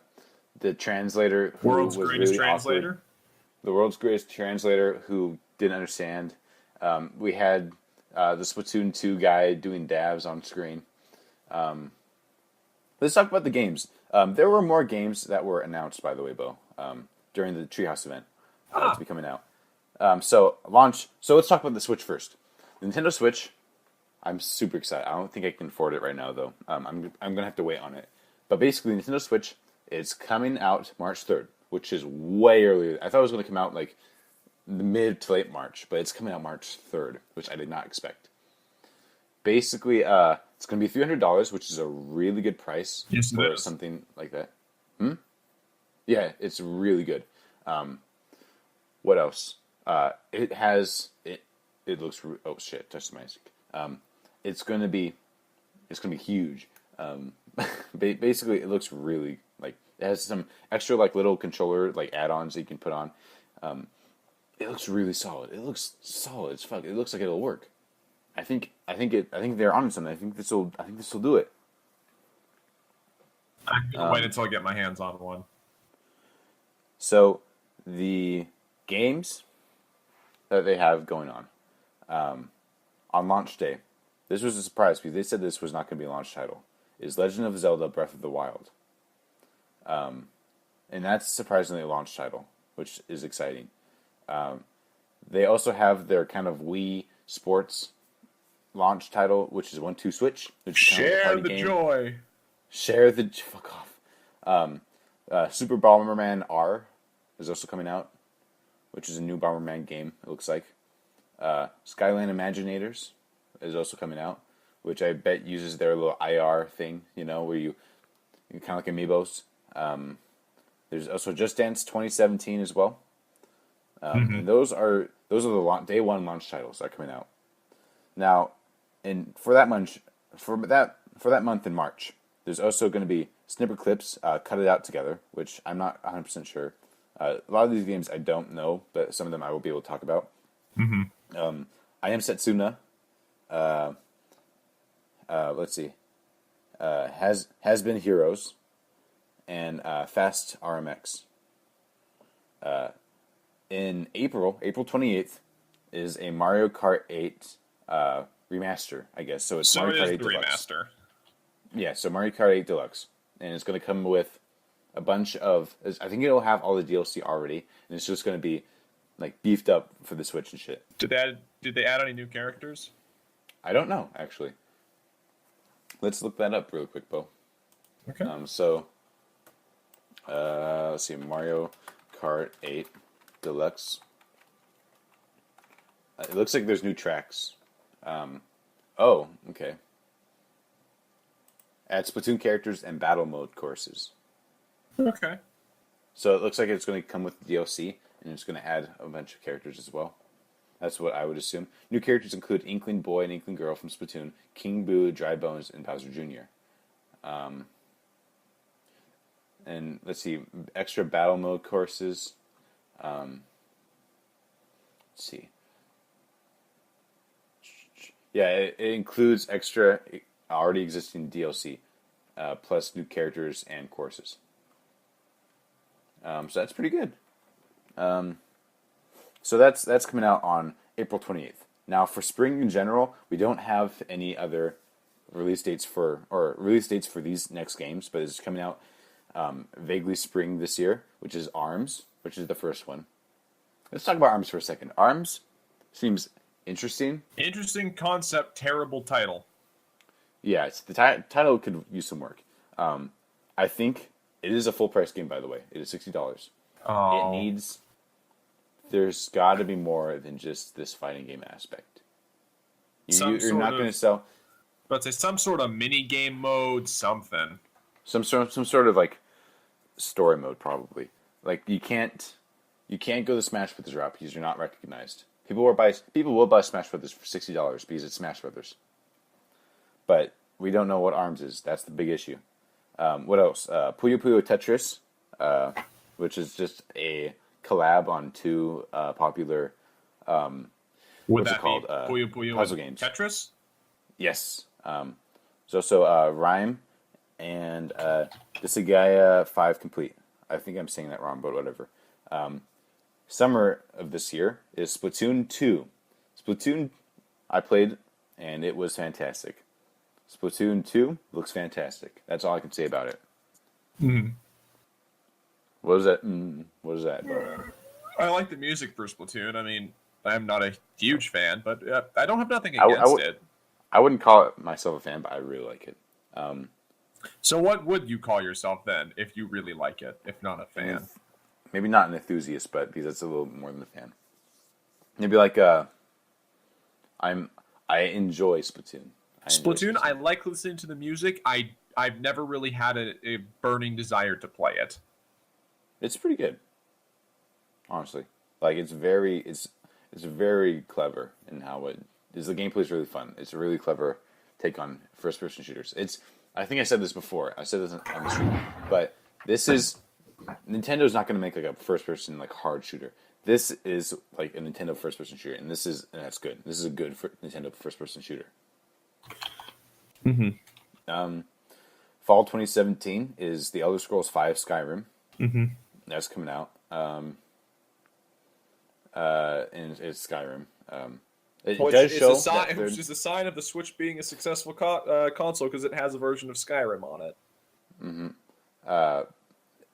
translator, who world's was greatest really translator. Awkward. The world's greatest translator who didn't understand. We had the Splatoon 2 guy doing dabs on screen. Let's talk about the games. There were more games that were announced, by the way, Bo, during the Treehouse event to be coming out. So let's talk about the Switch first. The Nintendo Switch, I'm super excited. I don't think I can afford it right now, though. I'm going to have to wait on it. But basically, the Nintendo Switch is coming out March 3rd, which is way earlier. I thought it was going to come out like the mid to late March, but it's coming out March 3rd, which I did not expect. Basically, it's going to be $300, which is a really good price for something like that. Yeah, it's really good. What else? It looks. Oh shit! Touched the mic. It's going to be huge. Basically, it looks really like it has some extra like little controller like add-ons that you can put on. It looks really solid. It looks solid as fuck. It looks like it'll work. I think they're onto something. I think this will do it. I'm gonna wait until I get my hands on one. So the games that they have going on launch day, this was a surprise because they said this was not going to be a launch title, is Legend of Zelda Breath of the Wild. And that's surprisingly a launch title, which is exciting. They also have their kind of Wii Sports launch title, which is 1-2 Switch. Which is kind of Share the joy. Share the... Fuck off. Super Bomberman R is also coming out, which is a new Bomberman game, it looks like. Skyland Imaginators is also coming out, which I bet uses their little IR thing, where you kind of like Amiibos. There's also Just Dance 2017 as well. And those are the day one launch titles that are coming out. Now, for that month in March, there's also going to be Snipperclips, Cut It Out Together, which I'm not 100% sure. A lot of these games I don't know, but some of them I will be able to talk about. I Am Setsuna. Let's see. Has Been Heroes, and Fast RMX. In April 28th, is a Mario Kart 8 remaster, I guess. So it's Mario Kart 8 Deluxe. Remaster. Yeah, so Mario Kart 8 Deluxe. And it's going to come with a bunch of... I think it'll have all the DLC already, and it's just going to be like beefed up for the Switch and shit. Did they add any new characters? I don't know, actually. Let's look that up real quick, Bo. Okay. So Let's see, Mario Kart 8 Deluxe. It looks like there's new tracks. Oh, okay. Add Splatoon characters and battle mode courses. Okay. So it looks like it's going to come with DLC, and it's going to add a bunch of characters as well. That's what I would assume. New characters include Inkling Boy and Inkling Girl from Splatoon, King Boo, Dry Bones, and Bowser Jr. And let's see, extra battle mode courses. Let's see. Yeah, it includes extra already existing DLC, plus new characters and courses. So that's pretty good. So that's coming out on April 28th. Now for spring in general, we don't have any other release dates for these next games, but it's coming out vaguely spring this year, which is ARMS, which is the first one. Let's talk about ARMS for a second. ARMS seems interesting. Interesting concept, terrible title. Yeah, it's the title could use some work. I think it is a full price game, by the way. It is $60. Oh. There's got to be more than just this fighting game aspect. You're not going to sell. But say some sort of mini game mode, something. Some sort of like story mode, probably. Like you can't go the Smash Brothers route because you're not recognized. People will buy Smash Brothers for $60 because it's Smash Brothers. But we don't know what ARMS is. That's the big issue. What else? Puyo Puyo Tetris, which is just a collab on two popular what's it called? Puyo Puyo puzzle games. Tetris? Yes. There's also Rhyme and Disagaea 5 Complete. I think I'm saying that wrong, but whatever. Summer of this year is Splatoon 2. Splatoon, I played, and it was fantastic. Splatoon 2 looks fantastic. That's all I can say about it. Mm-hmm. What was that? What is that? I like the music for Splatoon. I mean, I'm not a huge fan, but I don't have nothing against it. I wouldn't call myself a fan, but I really like it. So what would you call yourself then if you really like it, if not a fan? Maybe not an enthusiast, but because that's a little more than a fan. Maybe like I enjoy Splatoon. I like listening to the music. I've never really had a burning desire to play it. It's pretty good, honestly. Like it's very clever in how it is. The gameplay is really fun. It's a really clever take on first-person shooters. I think I said this before. I said this on the stream, but this is Nintendo's not going to make like a first-person like hard shooter. This is like a Nintendo first-person shooter, and that's good. This is a good Nintendo first-person shooter. Mm-hmm. Fall 2017 is The Elder Scrolls V Skyrim. Mm-hmm. That's coming out. And it's Skyrim. Which is a sign of the Switch being a successful console because it has a version of Skyrim on it. Mm-hmm.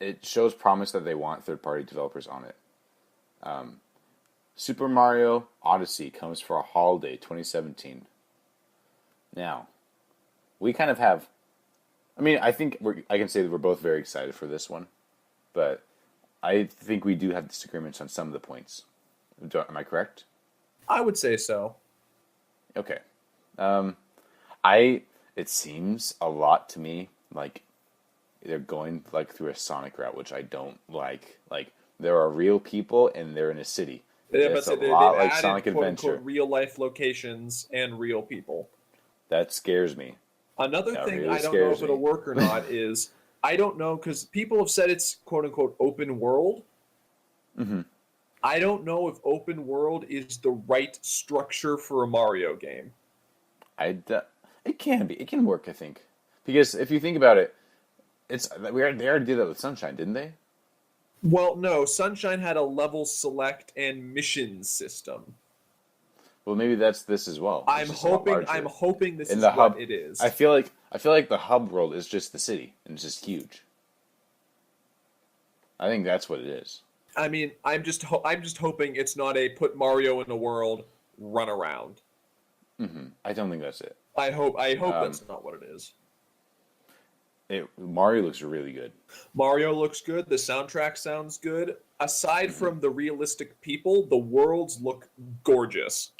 It shows promise that they want third-party developers on it. Super Mario Odyssey comes for a holiday 2017. Now, we kind of have... I mean, I think I can say that we're both very excited for this one, but I think we do have disagreements on some of the points. Am I correct? I would say so. Okay. It seems a lot to me like they're going like through a Sonic route, which I don't like. Like there are real people and they're in a city. Yeah, it's a lot like Sonic Adventure. Real life locations and real people. That scares me. Another thing really I don't know if it'll work or not is I don't know because people have said it's quote unquote open world. Mm-hmm. I don't know if open world is the right structure for a Mario game. It can be. It can work, I think, because if you think about it, they already did that with Sunshine, didn't they? Well, no. Sunshine had a level select and mission system. Well, maybe that's this as well. I'm hoping this is what it is. I feel like the hub world is just the city and it's just huge. I think that's what it is. I mean, I'm just hoping it's not a put Mario in a world, run around. Mm-hmm. I don't think that's it. I hope that's not what it is. Mario looks really good. Mario looks good. The soundtrack sounds good. Aside from the realistic people, the worlds look gorgeous.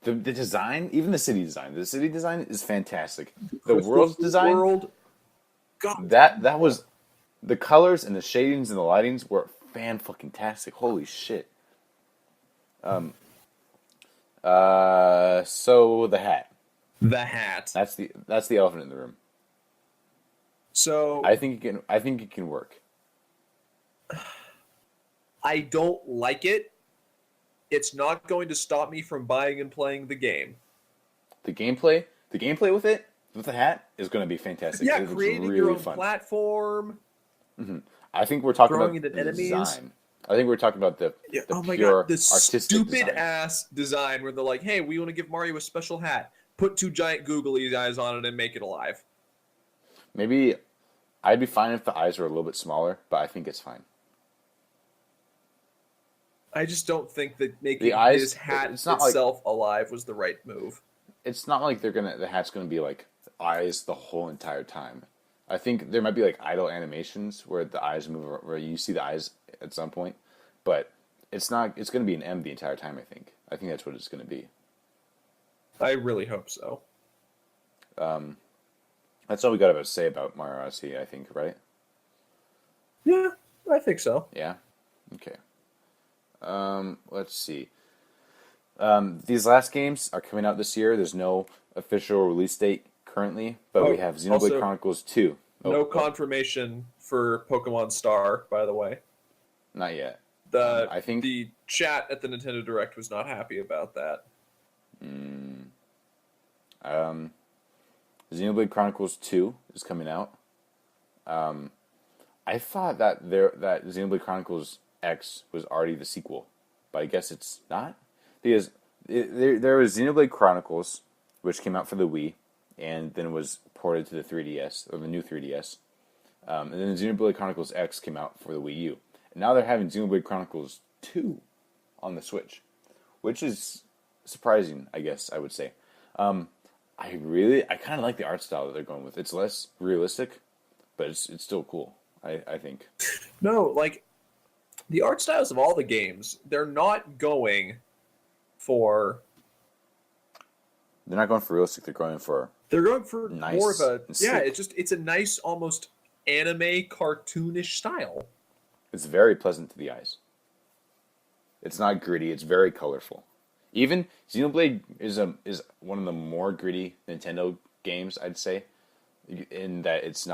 The design, even the city design is fantastic. The world's design, God, that was the colors and the shadings and the lightings were fan-fucking-tastic. Holy shit. So the hat. The hat. That's the elephant in the room. So I think it can work. I don't like it. It's not going to stop me from buying and playing the game. The gameplay with it, with the hat, is going to be fantastic. Yeah, it creating really your own fun. Platform. Mm-hmm. I think we're talking about the enemies. design. I think we're talking about the oh my pure god, the artistic stupid design. ass design where they're like, "Hey, we want to give Mario a special hat. Put 2 giant googly eyes on it and make it alive." Maybe I'd be fine if the eyes were a little bit smaller, but I think it's fine. I just don't think that making his hat itself alive was the right move. It's not like the hat's gonna be like eyes the whole entire time. I think there might be like idle animations where the eyes move, where you see the eyes at some point, but it's not. It's gonna be an M the entire time. I think that's what it's gonna be. I really hope so. That's all we got to say about Mario Odyssey, I think, right? Yeah, I think so. Yeah. Okay. Let's see. These last games are coming out this year. There's no official release date currently, but we have Xenoblade Chronicles 2. No confirmation for Pokemon Star, by the way. Not yet. I think the chat at the Nintendo Direct was not happy about that. Xenoblade Chronicles 2 is coming out. I thought that Xenoblade Chronicles X was already the sequel, but I guess it's not, because there was Xenoblade Chronicles, which came out for the Wii, and then was ported to the 3DS, or the new 3DS, and then Xenoblade Chronicles X came out for the Wii U, and now they're having Xenoblade Chronicles 2 on the Switch, which is surprising, I guess I would say. I kind of like the art style that they're going with. It's less realistic, but it's still cool, I think. No, like, the art styles of all the games, they're not going for realistic. They're going for nice, more of a sick. It's a nice, almost anime cartoonish style. It's very pleasant to the eyes. It's not gritty. It's very colorful. Even Xenoblade is one of the more gritty Nintendo games, I'd say, in that it's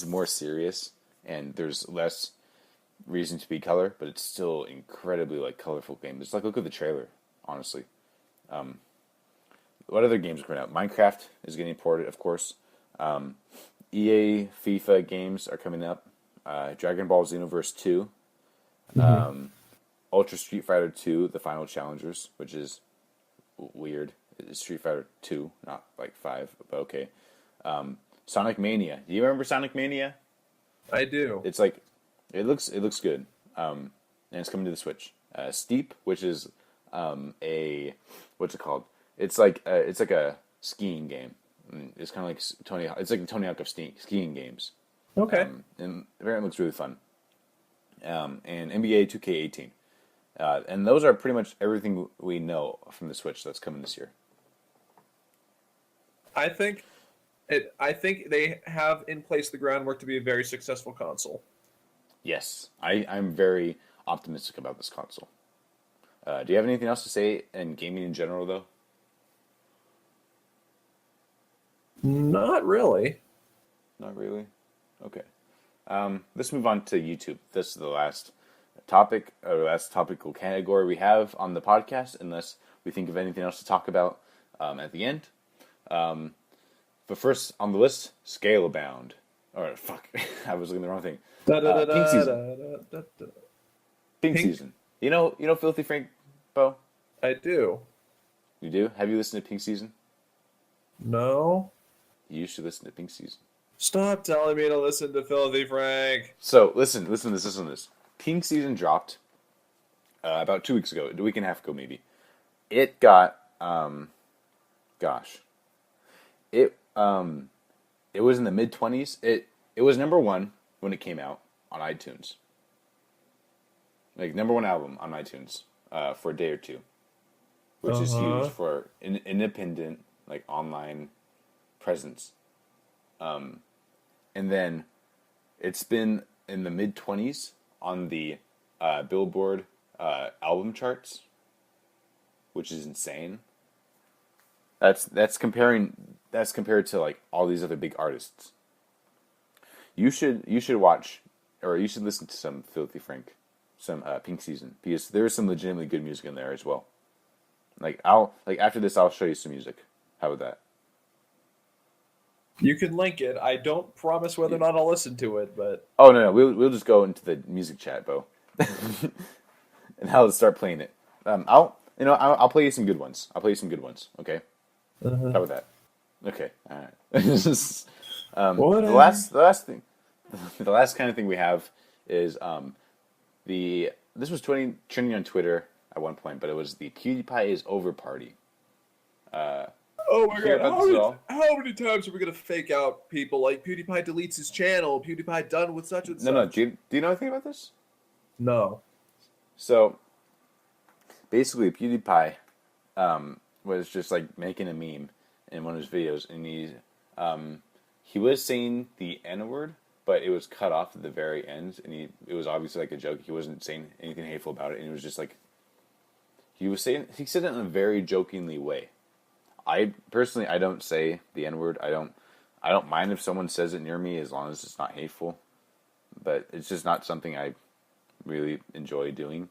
more serious and there's less reason to be color, but it's still incredibly colorful game. Just look at the trailer, honestly. What other games are coming out? Minecraft is getting ported, of course. EA FIFA games are coming up. Dragon Ball Xenoverse 2. Ultra Street Fighter 2, The Final Challengers, which is weird. It's Street Fighter 2, not 5, but okay. Sonic Mania. Do you remember Sonic Mania? I do. It's it looks good. And it's coming to the Switch. Steep, which is what's it called? It's like a skiing game. It's kind of like it's like the Tony Hawk of skiing games. Okay. And apparently it looks really fun. And NBA 2K18. And those are pretty much everything we know from the Switch that's coming this year. I think they have in place the groundwork to be a very successful console. Yes, I'm very optimistic about this console. Do you have anything else to say in gaming in general, though? Not really. Not really? Okay. Let's move on to YouTube. This is the last topic, or last topical category we have on the podcast, unless we think of anything else to talk about at the end. But first on the list, Scalebound. Or fuck, I was looking at the wrong thing. Pink Season. Pink Season. You know Filthy Frank, Bo? I do. You do? Have you listened to Pink Season? No. You should listen to Pink Season. Stop telling me to listen to Filthy Frank. So listen to this. Pink Season dropped about 2 weeks ago, a week and a half ago maybe. It got it was in the mid-20s. it was number one when it came out on iTunes. Like, number one album on iTunes for a day or two. Which is huge for an independent, like, online presence. And then it's been in the mid-20s on the Billboard album charts, which is insane. That's compared to like all these other big artists. You should watch, or you should listen to some Filthy Frank, some Pink Season, because there is some legitimately good music in there as well. Like after this, I'll show you some music. How about that? You can link it. I don't promise whether or not I'll listen to it, but oh no, we'll just go into the music chat, Bo, and I'll start playing it. I'll play you some good ones. Okay. How about that? Okay. All right. The last thing, the last kind of thing we have is this was trending on Twitter at one point, but it was the PewDiePie is over party. Oh my god! How many times are we gonna fake out people like PewDiePie deletes his channel? PewDiePie done with such and such. No. Do you know anything about this? No. So basically, PewDiePie was just like making a meme in one of his videos, and he was saying the N-word, but it was cut off at the very end, and it was obviously like a joke. He wasn't saying anything hateful about it, and it was just like he said it in a very jokingly way. I personally don't say the N-word. I don't mind if someone says it near me as long as it's not hateful, but it's just not something I really enjoy doing.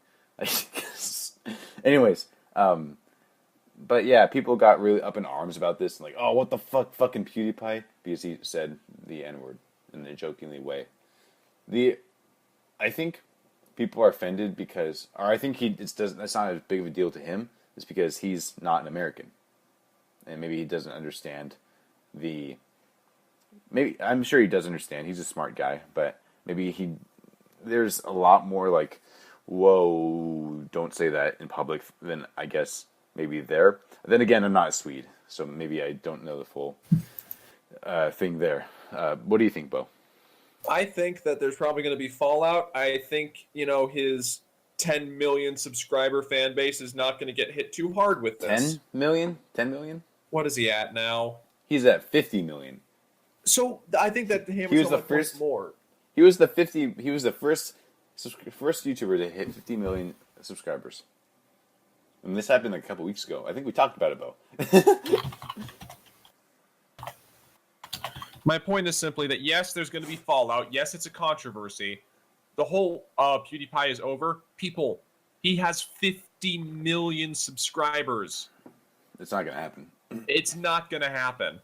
Anyways, but yeah, people got really up in arms about this, and like, oh, what the fuck, fucking PewDiePie, because he said the N-word in a jokingly way. I think people are offended because, or I think that's not as big of a deal to him. It's because he's not an American, and maybe he doesn't understand I'm sure he does understand. He's a smart guy, but maybe there's a lot more like, whoa, don't say that in public than I guess maybe there. Then again, I'm not a Swede, so maybe I don't know the full thing there. What do you think, Bo? I think that there's probably going to be fallout. I think, his 10 million subscriber fan base is not going to get hit too hard with this. 10 million? 10 million? What is he at now? He's at 50 million. So I think that he was the first more. He was the first YouTuber to hit 50 million subscribers. And this happened like a couple weeks ago. I think we talked about it, Bo. My point is simply that yes, there's going to be fallout. Yes, it's a controversy. The whole PewDiePie is over. People, he has 50 million subscribers. It's not going to happen. It's not going to happen.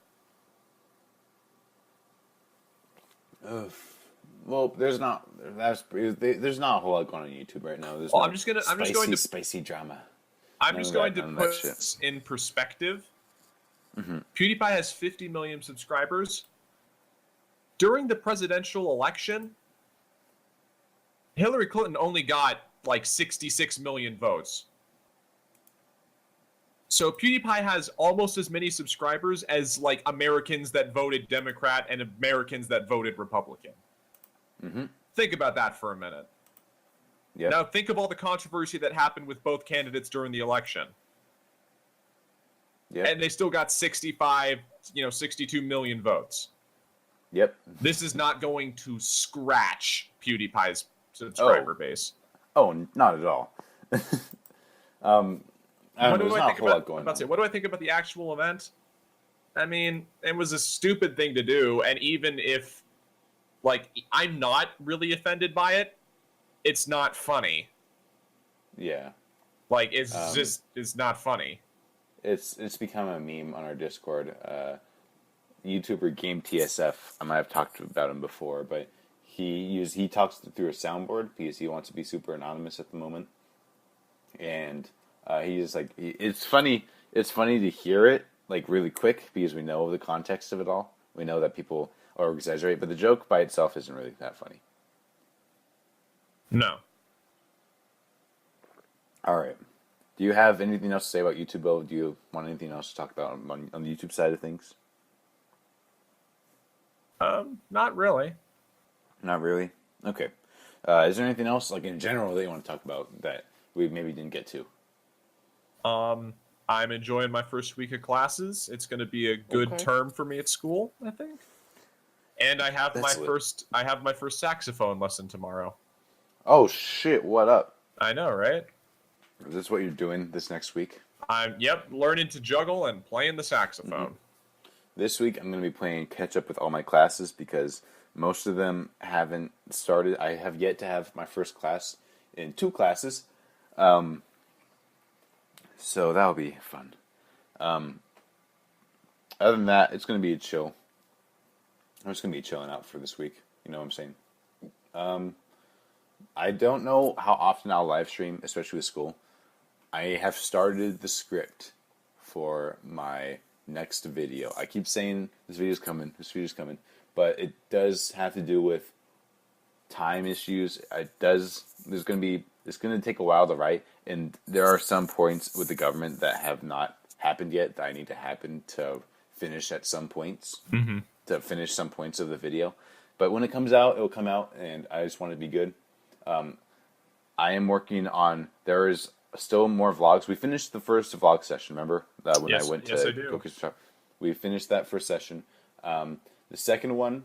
Well, there's not a whole lot going on YouTube right now. I'm just going to spicy drama. I'm just going to put this in perspective. Mm-hmm. PewDiePie has 50 million subscribers. During the presidential election, Hillary Clinton only got like 66 million votes. So PewDiePie has almost as many subscribers as like Americans that voted Democrat and Americans that voted Republican. Mm-hmm. Think about that for a minute. Yep. Now think of all the controversy that happened with both candidates during the election. Yep. And they still got 62 million votes. Yep. This is not going to scratch PewDiePie's subscriber base. Oh, not at all. What do I think about the actual event? I mean, it was a stupid thing to do, and even if, like, I'm not really offended by it, it's not funny. Yeah. Like, it's not funny. It's become a meme on our Discord. YouTuber Game TSF. I might have talked about him before, but he talks through a soundboard because he wants to be super anonymous at the moment, and he just like it's funny. It's funny to hear it like really quick because we know the context of it all. We know that people are exaggerate, but the joke by itself isn't really that funny. No. All right. Do you have anything else to say about YouTube, Bill? Do you want anything else to talk about on the YouTube side of things? Not really. Not really? Okay. Is there anything else, like in general, that you want to talk about that we maybe didn't get to? I'm enjoying my first week of classes. It's going to be a good term for me at school, I think. And I have my first saxophone lesson tomorrow. Oh shit! What up? I know, right? Is this what you're doing this next week? I'm learning to juggle and playing the saxophone. Mm-hmm. This week I'm going to be playing catch up with all my classes because most of them haven't started. I have yet to have my first class in 2 classes. So that'll be fun. Other than that, it's going to be a chill. I'm just going to be chilling out for this week. You know what I'm saying? I don't know how often I'll live stream, especially with school. I have started the script for my next video. I keep saying this video's coming, but it does have to do with time issues. It's going to take a while to write, and there are some points with the government that have not happened yet that I need to happen to finish at some points, to finish some points of the video. But when it comes out, it'll come out, and I just want it to be good. I am working on, there is still more vlogs. We finished the first vlog session, remember? I went to Goku's shop. We finished that first session. The second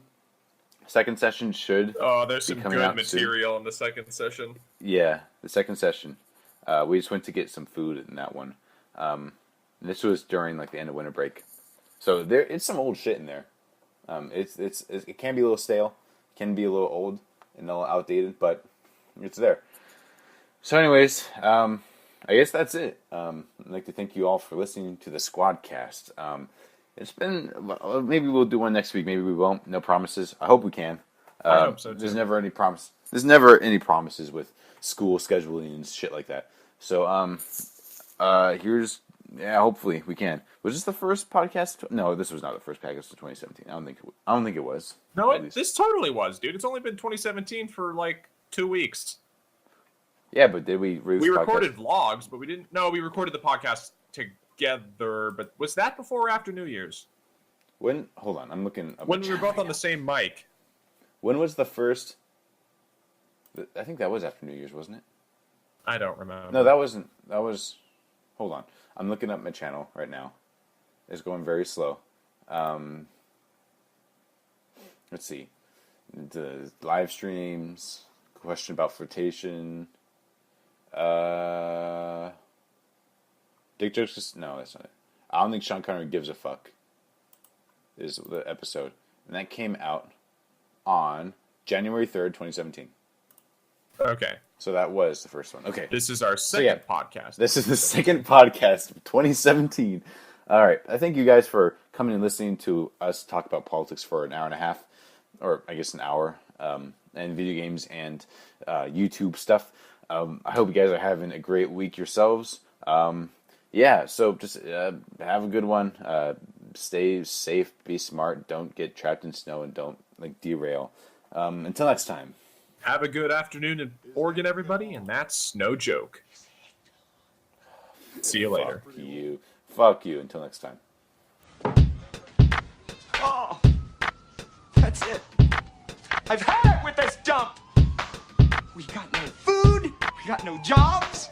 session should there's some good material in the second session. Yeah, the second session. We just went to get some food in that one. This was during like the end of winter break. So it's some old shit in there. It can be a little stale, can be a little old and a little outdated, but it's there. So anyways, I guess that's it. I'd like to thank you all for listening to the SquadCast. It's been, maybe we'll do one next week, maybe we won't. No promises. I hope we can. I hope so too. There's never any promise. There's never any promises with school scheduling and shit like that. So hopefully we can. Was this the first podcast? No, this was not the first podcast of 2017. I don't think it was. No, this totally was, dude. It's only been 2017 for like 2 weeks. Yeah, but did we recorded vlogs, but we didn't. No, we recorded the podcast together. But was that before or after New Year's? Hold on, I'm looking. When we were both on the same mic. When was the first? I think that was after New Year's, wasn't it? I don't remember. No, that wasn't. That was. Hold on, I'm looking up my channel right now. It's going very slow. Let's see. The live streams. Question about flirtation. Dick jokes. No, that's not it. I don't think Sean Connery gives a fuck. Is the episode, and that came out on January 3rd, 2017. Okay. So that was the first one. Okay. This is our second podcast. This is the second podcast of 2017. All right. I thank you guys for coming and listening to us talk about politics for an hour and a half, or I guess an hour, and video games and YouTube stuff. I hope you guys are having a great week yourselves. So just have a good one. Stay safe, be smart, don't get trapped in snow, and don't derail. Until next time. Have a good afternoon in Oregon, everybody, and that's no joke. See you later. Fuck you. Until next time. Oh, that's it. I've had it with this dump. We got no food. We got no jobs.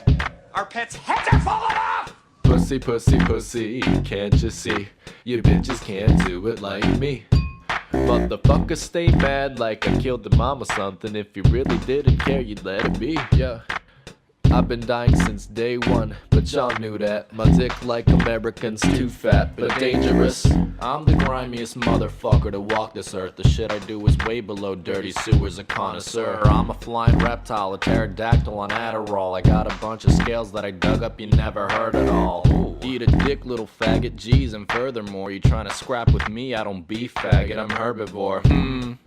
Our pets' heads are falling off. Pussy, pussy, pussy, can't you see? You bitches can't do it like me. Motherfuckers stay mad like I killed the mom or something. If you really didn't care, you'd let it be, yeah. I've been dying since day one, but y'all knew that. My dick like Americans, too fat, but dangerous. I'm the grimiest motherfucker to walk this earth. The shit I do is way below dirty sewers, a connoisseur. I'm a flying reptile, a pterodactyl on Adderall. I got a bunch of scales that I dug up you never heard at all. Eat a dick, little faggot, geez, and furthermore, you trying to scrap with me, I don't beef faggot, I'm herbivore.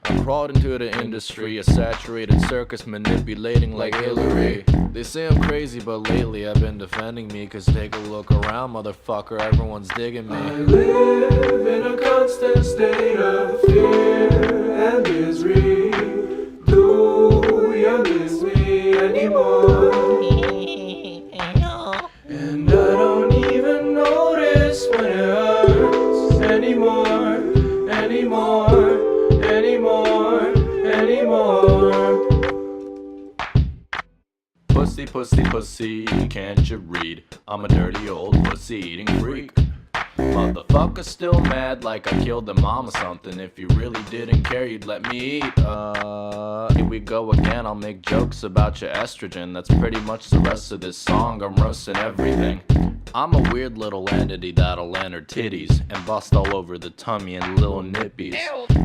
I crawled into the industry, a saturated circus manipulating like Hillary. They say I'm crazy, but lately I've been defending me. Cause take a look around, motherfucker, everyone's digging me. I live in a constant state of fear and misery. Do you miss me anymore? And I don't even notice when it hurts anymore. Pussy, pussy, pussy, can't you read? I'm a dirty old pussy-eating freak. Motherfucker still mad like I killed a mom or something. If you really didn't care, you'd let me eat. Here we go again, I'll make jokes about your estrogen. That's pretty much the rest of this song, I'm roasting everything. I'm a weird little entity that'll land her titties and bust all over the tummy and little nippies.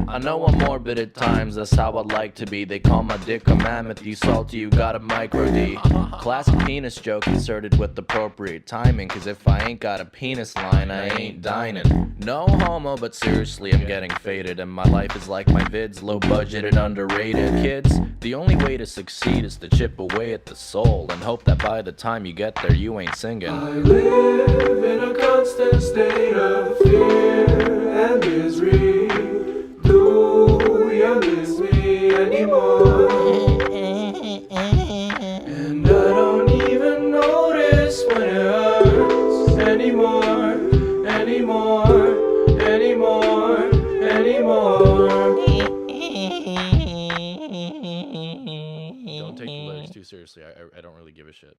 I know I'm morbid at times, that's how I like to be. They call my dick a mammoth, you salty, you got a micro D. Classic penis joke inserted with appropriate timing, cause if I ain't got a penis line, I ain't dining. No homo, but seriously, I'm getting faded, and my life is like my vids, low budget and underrated. Kids, the only way to succeed is to chip away at the soul and hope that by the time you get there, you ain't singing. I live in a constant state of fear and misery. Do you miss me anymore? And I don't even notice when it hurts anymore, anymore, anymore, anymore. Don't take the lyrics too seriously, I don't really give a shit.